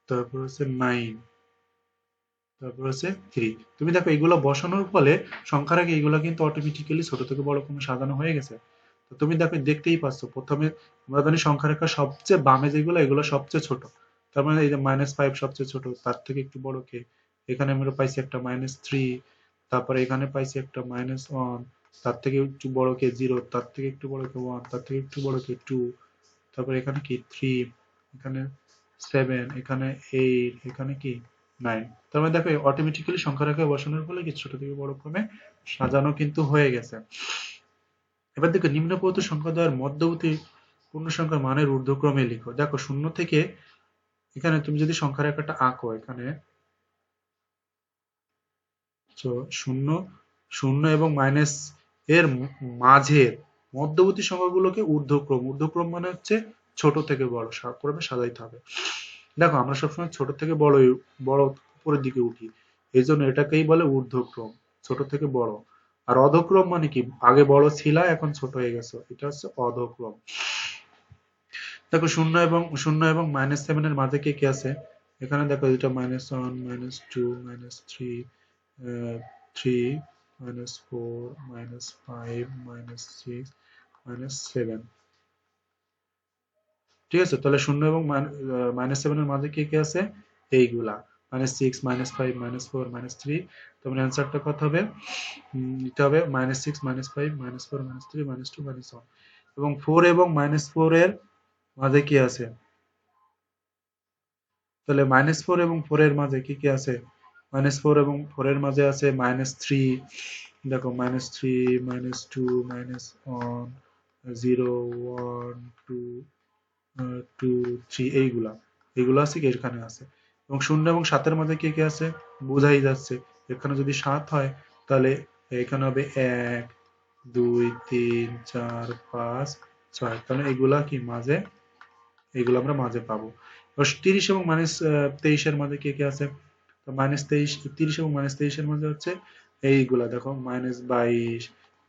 তারপর আছে 9, তারপর আছে 3। তুমি দেখো এগুলো বসানোর ফলে সংখ্যার আগে এগুলো কিন্তু অটোমেটিক্যালি ছোট থেকে বড় ক্রমে সাজানো হয়ে গেছে। তো তুমি দেখো দেখতেই পাচ্ছ প্রথমে আমরা জানি সংখ্যা রেখার সবচেয়ে বামে যেগুলো এগুলো সবচেয়ে ছোট। তার মানে এই যে -5 সবচেয়ে ছোট, তার থেকে একটু বড় কে, এখানে আমরা পাইছি একটা -3, তারপরে এখানে পাইছি একটা -1, তার থেকে একটু বড় কে 0, তার থেকে একটু বড় কে 1, তার থেকে একটু বড় কে 2, তারপরে এখানে কি 3, এখানে 7, এখানে 8, এখানে কি 9। তার মানে দেখো অটোমেটিক্যালি সংখ্যা রেখায় বসানোর ফলে কি ছোট থেকে বড় ক্রমে সাজানো কিন্তু হয়ে গেছে। এবার দেখো নিম্নপ্রদত্ত সংখ্যা দ্বয়ের মধ্যবর্তী পূর্ণ সংখ্যার মানের ঊর্ধ্বক্রমে লিখো। দেখো 0 থেকে, এখানে তুমি যদি সংখ্যা রেখাটা আঁকো এখানে, তো 0, 0 এবং মাইনাস এর মাঝের মধ্যবর্তী সংখ্যাগুলোকে ঊর্ধ্বক্রম, ঊর্ধ্বক্রম মানে হচ্ছে ছোট থেকে বড় ক্রমে সাজাইতে হবে। দেখো আমরা সবসময় ছোট থেকে বড় বড় উপরের দিকে উঠি, এই জন্য এটাকেই বলে ঊর্ধ্বক্রম, ছোট থেকে বড়। আর অধক্রম মানে কি, আগে বড় ছিলা এখন ছোট হয়ে গেছো, এটা হচ্ছে অধক্রম। দেখো 0 এবং -7 এর মাঝে কে কে আছে, এখানে দেখো এটা -1, -2, -3, 3, -4, -5, -6, -7। ঠিক আছে, তাহলে 0 এবং -7 এর মাঝে কে কে আছে, এইগুলা -6, -5, -4, -3। তোমার অ্যান্সারটা কত হবে, নিতে হবে -6, -5, -4, -3, -2, -1। এবং 4 এবং -4 এর মাঝে কি আছে, তাহলে -4 এবং 4 এর মাঝে কি কি আছে, -4 এবং 4 এর মাঝে আছে -3। দেখো -3, -2, -1, 0, 1, 2, 2, 3, এইগুলা এইগুলো আছে কি এখানে আছে। এবং 0 এবং 7 এর মাঝে কি কি আছে, বোঝাই যাচ্ছে। এখানে যদি 7 হয় তাহলে এখানে হবে 1, 2, 3, 4, 5, 6, তাহলে এগুলা কি মাঝে, এগুলো আমরা মাঝে পাবো। 30 এবং -23 এর মাঝে কে কে আছে, তো -23, 30 এবং -23 এর মাঝে হচ্ছে এইগুলা, দেখো -22,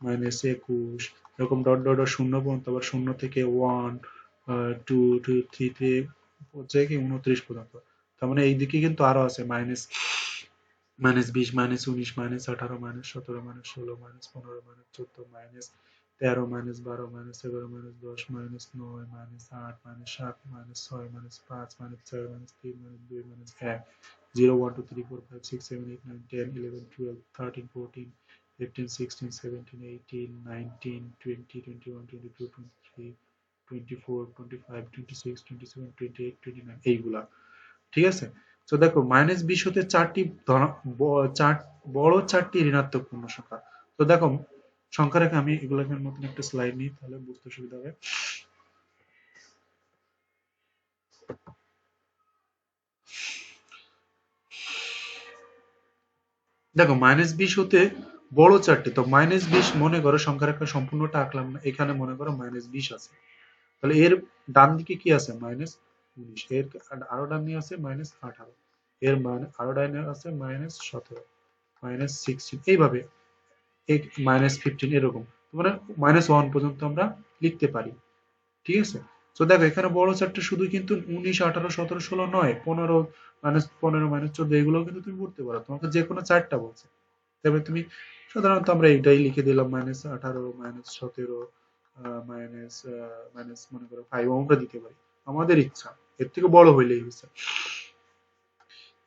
-21, এরকম ডট ডট ডট শূন্য পর্যন্ত, আবার 0 থেকে 1, 2, 2, 3 থেকে হচ্ছে কি 29 পর্যন্ত। তার মানে এইদিকে কিন্তু আরো আছে -20, -20, -19, -18, -17, -16, -15, -14, -13, -12, -11, -10, -9, -8, -7, -6, -5, -4, -3, -2, -1, 0, 1, 2, 3, 4, 5, 6, 7, 8, 9, 10, 11, 12, 13, 14, 15, 16, 17, 18, 19, 20, 21, 22, 23, 24, 25, 26, 27, 28, 29, এইগুলা। ঠিক আছে, তো দেখো -20 হতে চারটি বড় চারটি ঋণাত্মক পূর্ণ সংখ্যা। তো দেখো সংখ্যা রেখে আমি এগুলোকে নতুন একটা স্লাইড নিই, তাহলে বুঝতে সুবিধা হবে। দেখো -20 হতে বড় চারটে, তো -20 মনে করো সংখ্যার একটা সম্পূর্ণটা আঁকলাম না, এখানে মনে করো -20 আছে, তাহলে এর ডান দিকে কি আছে -19, এর আরো ডান দিকে আছে -18, এর মানে আরো ডানে আছে -17, -16, এইভাবে -15 এরকম, মানে -1 পর্যন্ত আমরা লিখতে পারি। ঠিক আছে, তো দেখো এখানে বড় চারটে শুধু কিন্তু 19, 18, 17, 16 নয়, 15, -15, -14 এগুলো কিন্তু তুমি করতে পারো, তোমাকে যে কোনো চারটা বলছে। তবে তুমি সাধারণত আমরা এইটাই লিখে দিলাম -18, -17, মাইনাস মাইনাস মনে করো 5 আমরা দিতে পারি, আমাদের ইচ্ছা, এর থেকে বড় হইলেই হয়েছে।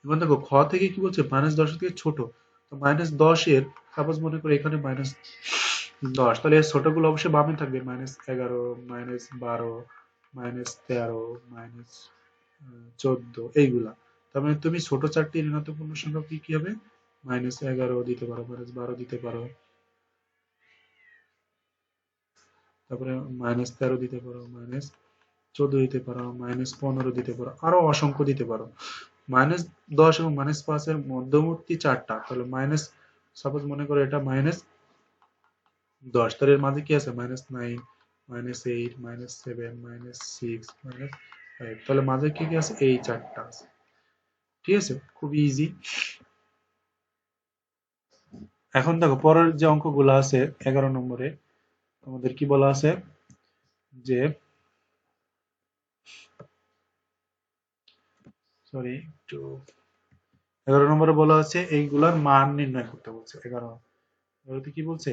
এবার দেখো খ থেকে কি বলছে, -10 থেকে ছোট, তো -10 এর সাপোজ মনে করো এখানে -10, তাহলে এর ছোট গুলো অবশ্যই বামে থাকবে, -11, -12, -13, -14 এইগুলা। তার মানে তুমি ছোট চারটি ঋণাত্মক পূর্ণ সংখ্যা কি কি হবে, -11 দিতে পারো, -12 দিতে পারো, তারপরে -13 দিতে পারো, -14 দিতে পারো, -15 দিতে পারো, আরো অসংখ্য দিতে পারো। -10 এবং -5 এর মধ্যবর্তী চারটা, তাহলে মাইনাস, সাপোজ মনে করো এটা -10, তার এর মাঝে কি আছে -9, -8, -7, -6, -5, তাহলে মাঝে কি কি আছে, এই চারটা আছে। ঠিক আছে, খুব ইজি। এখন দেখো পরের যে অঙ্কগুলো আছে 11 নম্বরে, তোমাদের কি বলা আছে যে, সরি একটু, 11 নম্বরে বলা আছে এইগুলার মান নির্ণয় করতে বলছে। 11তে কি বলছে,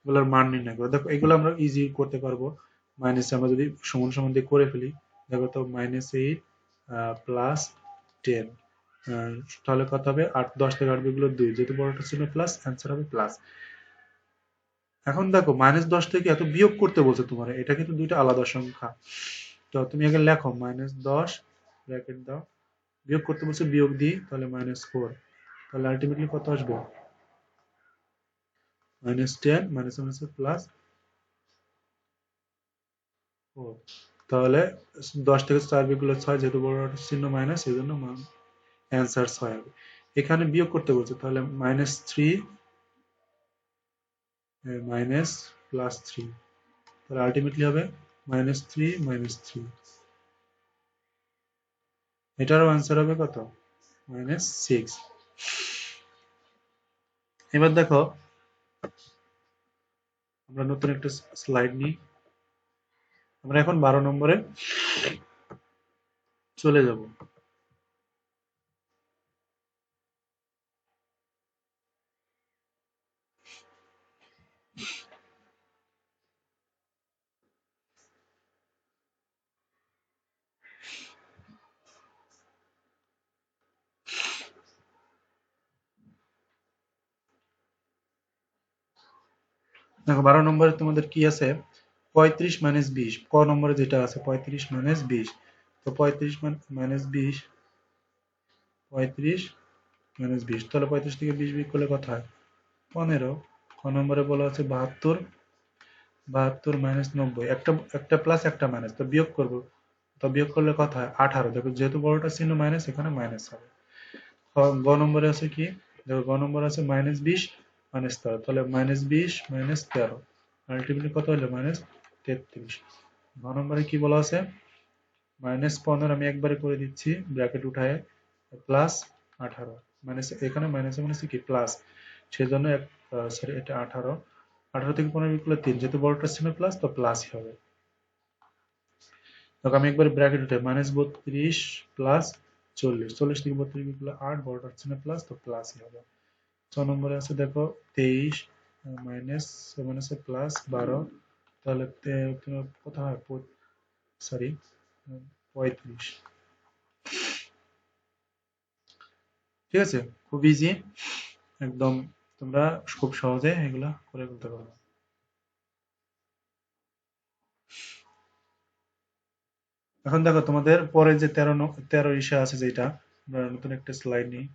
এগুলার মান নির্ণয় করো। দেখো এগুলো আমরা ইজি করতে পারবো, মাইনাস আমরা যদি সমান সমান দিয়ে করে ফেলি, দেখো তো -8 +10, তাহলে কত হবে, 8, 10 থেকে 8 বিয়োগ 2, যেহেতু বড়টা ছিল প্লাস, অ্যান্সার হবে প্লাস। এখন দেখো -10 থেকে এত বিয়োগ করতে বলছে তোমার, এটা কিন্তু দুইটা আলাদা সংখ্যা, তো তুমি আগে লেখো -10 ব্র্যাকেট দাও, বিয়োগ করতে বলছে বিয়োগ দিই, তাহলে -4, তাহলে আলটিমেটলি কত আসবে, -10 -4, তাহলে 10 থেকে 4 বিয়োগ করলে 6, যেহেতু বড় চিহ্ন মাইনাস, এই জন্য অ্যান্সার 6 হবে। এখানে বিয়োগ করতে বলছে, তাহলে -3 +3, তাহলে আলটিমেটলি হবে -3 -3, এটারও অ্যান্সার হবে কত, -6। এবার দেখো আমরা নতুন একটা স্লাইড নিই, আমরা এখন 12 নম্বরে চলে যাব। দেখো 12 নম্বরে তোমাদের কি আছে, 35 - 20, ক নম্বরে যেটা আছে 35 - 20, তো 35 - 20, 35 - 20, তাহলে 35 থেকে 20 বিয়োগ করলে কত হয়, 15। ক নম্বরে বলা আছে 72, 72 - 90, একটা একটা প্লাস একটা মাইনাস, তো বিয়োগ করবো, তো বিয়োগ করলে কত হয় 18, দেখো যেহেতু বড়টা চিহ্ন মাইনাস, এখানে মাইনাস হবে। গ নম্বরে আছে কি, দেখো গ নম্বরে আছে -20 -13, তাহলে -20 -13, আলটিমেটলি কত হলো -33। ঘ নম্বরে কি বলা আছে, -15 আমি একবারে করে দিচ্ছি ব্র্যাকেট উঠায়, প্লাস 18, এখানে মাইনাসে মানে কি প্লাস, সেজন্য সরি এটা 18, 18 থেকে 15 বিয়োগ করলে 3, যেহেতু বড়টা ছিল প্লাস, তো প্লাসই হবে। দেখো আমি একবার ব্র্যাকেট উঠে -32 +40, 40 থেকে 32 বিয়োগ করলে 8, বড়টা হচ্ছে না প্লাস, তো প্লাসই হবে। 6 নম্বরে আছে দেখো 23 মাইনাস মাইনাসে +12, তাহলে কত হয়, সরি 35। ঠিক আছে, খুব ইজি একদম, তোমরা খুব সহজে এগুলা করে ফেলতে পারবে। এখন দেখো তোমাদের পরে যে 13 ইসা আছে, যেটা আমরা নতুন একটা স্লাইড নিই,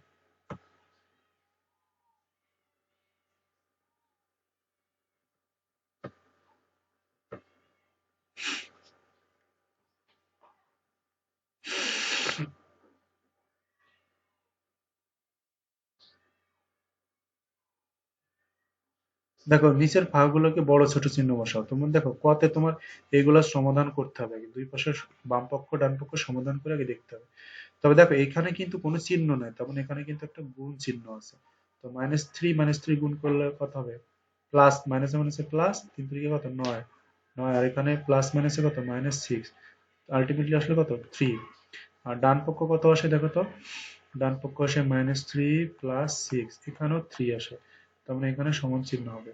দেখো নিচের ভাগগুলোকে বড় ছোট চিহ্ন বসাও। তোমার দেখো কতে তোমার এগুলা সমাধান করতে হবে, দুই পাশে বাম পক্ষ ডান পক্ষ সমাধান করে আগে দেখতে হবে। তবে দেখো এখানে কিন্তু কোনো চিহ্ন নাই, তার মানে এখানে কিন্তু একটা গুণ চিহ্ন আছে। তো -3 গুণ করলে কত হবে? প্লাস মাইনাসে মাইনাসে প্লাস, 3 3 কত 9, 9 আর এখানে প্লাস মাইনাসে কত -6, আলটিমেটলি আসলে কত 3। আর ডান পক্ষ কত আসে দেখো তো, ডান পক্ষ আসে -3 প্লাস 6, এখানেও 3 আসে, তার মানে এখানে সমান চিহ্ন হবে।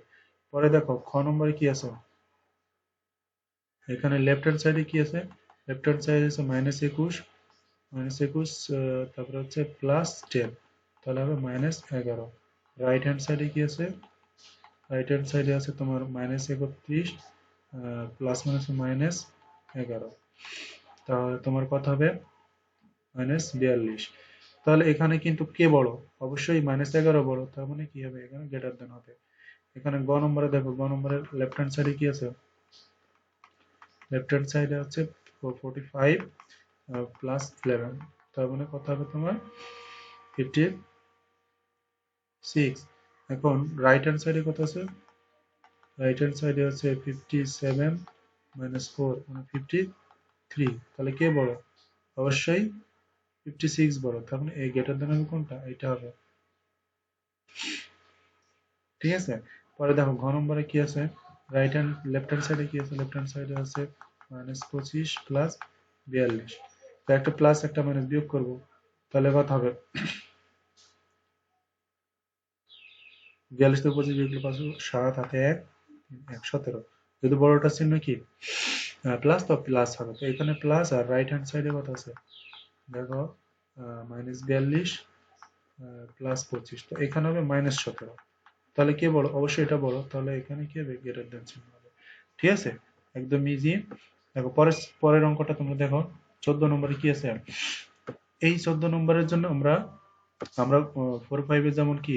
পরে দেখো খ নম্বরে কি আছে, এখানে লেফট হ্যান্ড সাইডে কি আছে, লেফট হ্যান্ড সাইডে আছে -21, -21 তারপরে হচ্ছে +10, তাহলে হবে -11। রাইট হ্যান্ড সাইডে কি আছে, রাইট হ্যান্ড সাইডে আছে তোমার -31 প্লাস মাইনাস -11, তাহলে তোমার কত হবে -42। তাহলে এখানে কিন্তু কে বড়, অবশ্যই -11 বড়, তার মানে কি হবে এখানে গ্রেটার দেন হবে। এখানে গ নম্বরে দেখো, গ নম্বরের লেফট হ্যান্ড সাইডে কি আছে, লেফট হ্যান্ড সাইডে হচ্ছে 45 প্লাস 11, তার মানে কত হবে তোমার 56। এখন রাইট হ্যান্ড সাইডে কত আছে, রাইট হ্যান্ড সাইডে আছে 57 -4 মানে 53, তাহলে কে বড়, অবশ্যই 56 বড়, তার মানে এই গ্রেটার দেন হবে কোনটা, এটা হবে। ঠিক আছে। পরে দেখো ঘ নম্বরে কি আছে, রাইট হ্যান্ড লেফট হ্যান্ড সাইডে কি আছে, লেফট হ্যান্ড সাইডে আছে -25 প্লাস 42, তো একটা প্লাস একটা মাইনাস বিয়োগ করব, তাহলে কত হবে 42 থেকে 25 বিয়োগ করলে 5, 7 হাতে 1, 17, যদি বড়টার চিহ্ন কি প্লাস, তো প্লাস হবে, তো এখানে প্লাস, আর রাইট হ্যান্ড সাইডে কত আছে দেখো -42 প্লাস 25, তো এখানে হবে -17, তাহলে কে বড়, অবশ্যই এটা বড়, তাহলে এখানে কি হবে গ্রেটার দেন চিহ্ন হবে। ঠিক আছে, একদম ইজি। দেখো পরের পরের অঙ্কটা তোমরা দেখো, 14 নম্বরে কি আছে, এই 14 নম্বরের জন্য আমরা আমরা 4 5 যেমন কি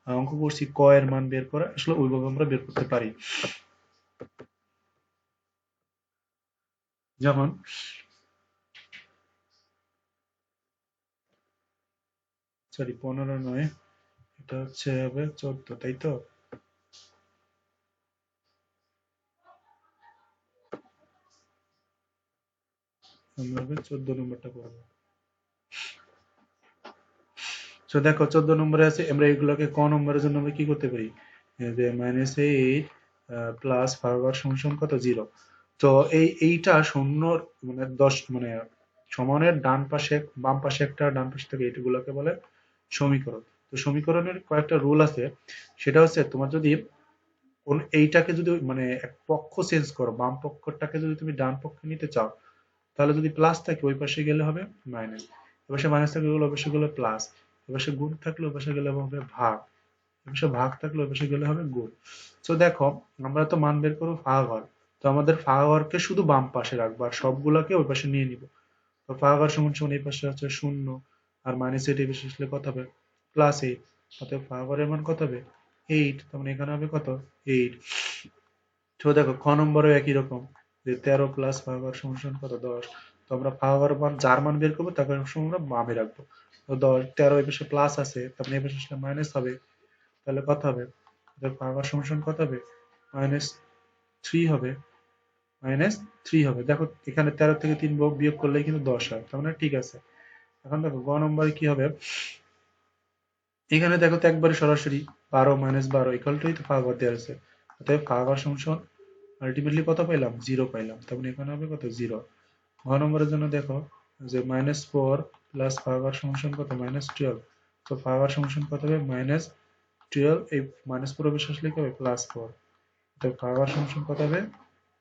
অঙ্ক করছি ক এর মান বের করা, আসলে ওইভাবে আমরা বের করতে পারি। যেমন সরি 15 নয়, এটা হচ্ছে হবে 14, তাই তো? আমরা হবে 14 নম্বরটা করবো। তো দেখো 14 নম্বরে আছে, আমরা এগুলোকে ক নম্বরের জন্য আমরা কি করতে পারি, এই যে -8 প্লাস 5 সমান কত 0। তো এইটা শূন্য মানে 10 মানে সমানের ডান পাশে বাম পাশে একটা ডান পাশে থেকে এইগুলোকে বলে সমীকরণ। তো সমীকরণের কয়েকটা রুল আছে, সেটা হচ্ছে তোমার যদি কোন এইটাকে যদি মানে এক পক্ষ চেঞ্জ করো, বাম পক্ষটাকে যদি তুমি ডান পক্ষে নিতে চাও, তাহলে যদি প্লাস থাকে ওই পাশে গেলে হবে মাইনাস, এপাশে মাইনাস থাকলে ওই পাশে গেলে প্লাস, এপাশে গুণ থাকলে ওই পাশে গেলে হবে ভাগ, এপাশে ভাগ থাকলে ওই পাশে গেলে হবে গুণ। তো দেখো আমরা তো মান বের করবো ভাগাকার, তো আমাদের ভাগাকারকে শুধু বাম পাশে রাখবো আর সবগুলাকে ওই পাশে নিয়ে নিব। তো ভাগাকার সমান সমান এই পাশে হচ্ছে 0 আর -8 এই পাশে আসলে কত হবে +8, অতএব ভাগাকারের মান কত হবে 8, তার মানে এখানে হবে কত 8। তো দেখো খ নম্বরেও একই রকম, যে 13 প্লাস ভাগাকার সমান সমান কত 10, তো আমরা ভাগাকার মান যার মান বের করবো তাকে সবসময় আমরা বামে রাখবো। তো 10 13 এই পাশে প্লাস আছে, তার মানে এই পাশে আসলে মাইনাস হবে, তাহলে কত হবে ভাগাকার সমান সমান কত হবে -3 হবে, -3 হবে। দেখো এখানে 13 থেকে 3 বিয়োগ করলে কিন্তু 10 হয়, তার মানে ঠিক আছে। এখন দেখো গ নম্বরে কি হবে, এখানে দেখো তো একবারে সরাসরি 12 -12 ইকুয়াল টু তো ভাগাকার দেওয়া আছে, অতএব ভাগাকার সমান সমান আলটিমেটলি কত পাইলাম 0 পাইলাম, তার মানে এখানে হবে কত 0। ঘ নম্বরের জন্য দেখো যে -4 প্লাস ভাগাকার সমান সমান কত -12, তো ভাগাকার সমান সমান কত হবে -12, এই -4 অবশ্য আসলে কি হবে +4, তো ভাগাকার সমান সমান কত হবে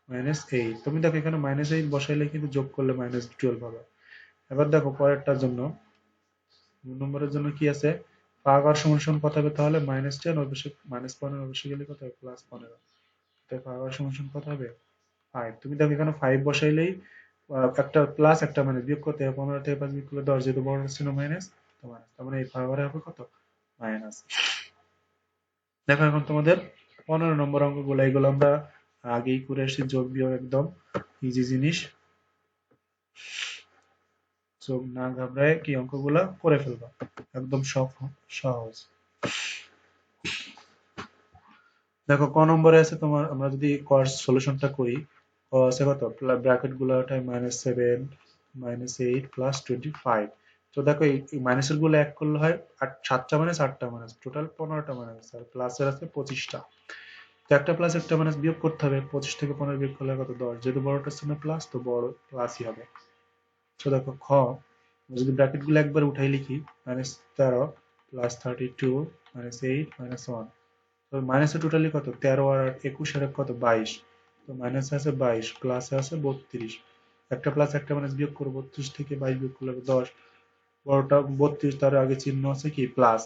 -8। তুমি দেখো এখানে -8 বসাইলে কিন্তু যোগ করলে -12 হবে। এবার দেখো পরেরটার জন্য, 2 নম্বরের জন্য কি আছে, ভাগাকার সমান সমান কত হবে, তাহলে -10 অবশ্যই -15 অবশ্যই গেলে কত হবে +15, তাই ভাগাকার সমান সমান কত হবে 5। তুমি দেখো এখানে 5 বসাইলেই একটা প্লাস একটা মাইনাস বিয়োগ করতে হবে, 15 থেকে 5 বিয়োগ করলে 10, যেহেতু বড় ছিল মাইনাস, তো মাইনাস, তার মানে এই ভাগাকারে হবে কত মাইনাস। দেখো এখন তোমাদের 15 নম্বর অঙ্কগুলো, এগুলো আমরা আগেই করে এসেছি, যোগ বিয়োগ একদম ইজি জিনিস, চোখ না ঘাবড়ায় কি অঙ্কগুলা করে ফেলবা, একদম সহজ। দেখো ক নম্বরে আছে তোমার, আমরা যদি কস সলিউশনটা করি, ক আছে কত, ব্র্যাকেট গুলো -7 -8 +25। তো দেখো এই মাইনাসের গুলো এক করলে হয় 7টা মাইনাস 8টা মাইনাস, টোটাল 15টা মাইনাস, আর প্লাসের আছে 25টা। তো একটা প্লাস একটা মাইনাস বিয়োগ করতে হবে, 25 থেকে 15 বিয়োগ করলে কত, 10। যেহেতু বড়টার সামনে প্লাস, তো বড় প্লাসই হবে। তো দেখো খ, যদি ব্র্যাকেট গুলো একবার উঠাই লিখি, -13 +32 -8 -1। তো মাইনাসে টোটালি কত, 13 আর 21 আর কত, 22। তো মাইনাসে আছে 22, প্লাসে আছে 32। একটা প্লাস একটা মাইনাস বিয়োগ করবো, 32 থেকে 22 বিয়োগ করলে 10। বড়টা 32, তার আগে চিহ্ন আছে কি, প্লাস।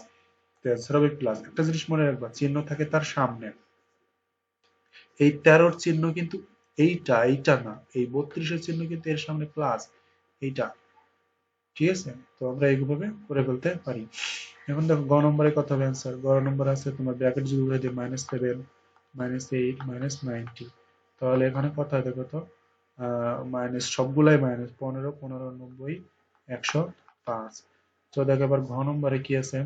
হবে প্লাস। একটা জিনিস মনে রাখবা, চিহ্ন থাকে তার সামনে। এই 13র চিহ্ন কিন্তু এইটা না, এই 32-এর চিহ্ন কিন্তু এর সামনে প্লাস, এইটা। ঠিক আছে, তো আমরা এইভাবে করে ফেলতে পারি। এখন দেখো গ নম্বরে কত হবে অ্যান্সার। গ নম্বর আছে তোমার ব্র্যাকেট যদি উঠে দিই, -7 -8 -90। তাহলে এখানে কত হয় দেখো তো, মাইনাস সবগুলাই মাইনাস, 15 15 90 105। তো দেখো এবার ঘ নম্বরে কি আছে,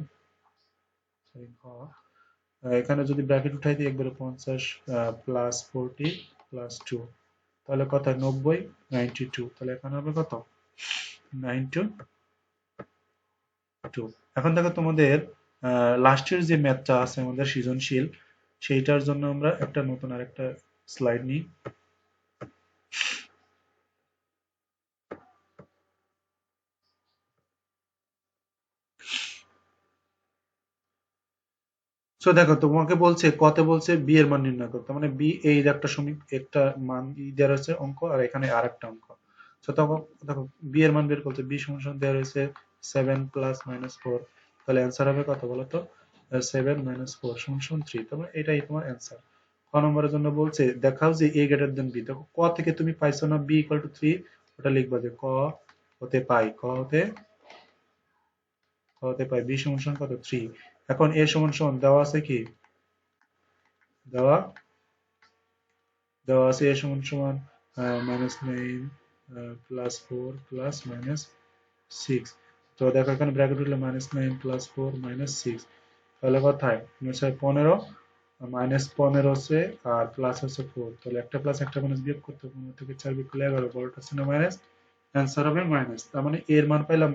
sorry, ঘ, এখানে যদি ব্র্যাকেট উঠাই দিই একবারে 50 +40 +2, তাহলে কত হয়, 90 92। তাহলে এখানে হবে কত, 92। এখন দেখো তোমাদের লাস্টের যে ম্যাথটা আছে আমাদের সৃজনশীল, সেইটার জন্য আমরা একটা নতুন আরেকটা স্লাইড নিই। সো দেখো তোমাকে বলছে, কতে বলছে বি এর মান নির্ণয় করতে, মানে বি এই যে একটা একটা মান দেওয়া রয়েছে অঙ্ক, আর এখানে আর একটা অঙ্ক। সো তখন দেখো বি এর মান বের করতে, বি সমান দেওয়া রয়েছে 7 + -4। তাহলে অ্যান্সার হবে কত বলো তো, 7 - 4 = 3। তাহলে এটাই তোমার অ্যান্সার। ক নম্বরের জন্য বলছে দেখাও যে a গ্রেটার দেন বি। দেখো ক থেকে তুমি পাইছো না বি ইকুয়াল টু 3, ওটা লিখবা যে ক হতে পাই, ক হতে পাই বি সমান কত, 3। এখন এ সমান দেওয়া আছে কি, দেওয়া দেওয়া আছে এ সমান -9 +4 +-6। তো দেখো এখানে ব্র্যাকেট উঠলে -9 +4 -6। তাহলে কথায় 15, -15 আছে আর প্লাস আছে 4। তাহলে একটা প্লাস একটা মাইনাস বিয়োগ করতে, 15 থেকে 4 বিয়োগ করলে 11, বড়টা ছিল মাইনাস, অ্যান্সার হবে মাইনাস। তার মানে এর মান পাইলাম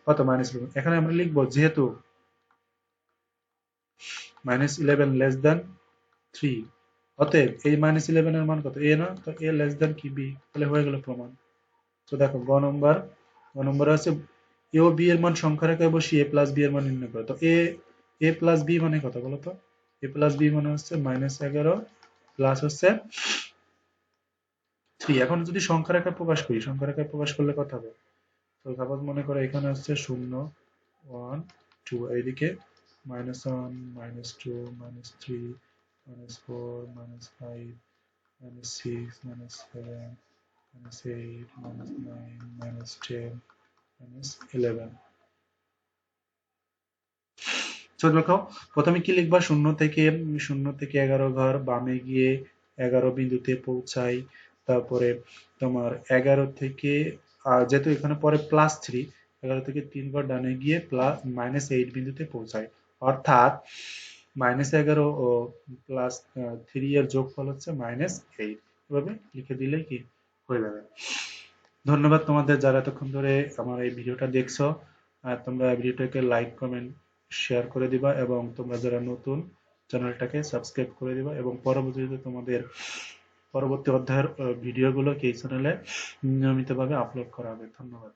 কত, -11। এখানে আমরা লিখবো যেহেতু -11 লেস দেন 3, অতএব এই -11 এর মান কত, এ না, তো এ লেস দেন কি বি, তাহলে হয়ে গেল প্রমাণ। তো দেখো গ নম্বর আছে এ ও বি এর মান সংখ্যা রেখায় বসিয়ে এ প্লাস বি এর মান নির্ণয় করে। তো এ প্লাস বি মানে কত বলো তো, এ প্লাস বি মানে হচ্ছে -11 প্লাস হচ্ছে 3। এখন যদি সংখ্যা রেখায় প্রকাশ করি, সংখ্যা রেখায় প্রকাশ করলে কত হবে, তো সাপোজ মনে করো এখানে হচ্ছে 0 1 2, এইদিকে -1 -2 -3 -4 -5 -6 -7 -8 -9 -10 -11। তো দেখো প্রথমে কি লিখবা, 0 থেকে 11 ঘর বামে গিয়ে 11 বিন্দুতে পৌঁছাই। তারপরে তোমার 11 থেকে যেহেতু এখানে পরে +3, 11 থেকে 3 ঘর ডানে গিয়ে -8 বিন্দুতে পৌঁছায়। অর্থাৎ -11 ও +3 এর যোগফল হচ্ছে -8। এভাবে লিখে দিলে কি হয়ে যাবে। ধন্যবাদ তোমাদের যারা এতক্ষণ ধরে আমার এই ভিডিওটা দেখছো। আর তোমরা ভিডিওটাকে লাইক কমেন্ট শেয়ার করে দিবা, এবং তোমরা যারা নতুন, চ্যানেলটাকে সাবস্ক্রাইব করে দিবা, এবং পরবর্তীতে তোমাদের পরবর্তী অধ্যায়ের ভিডিওগুলো এই চ্যানেলে নিয়মিতভাবে আপলোড করা হবে। ধন্যবাদ।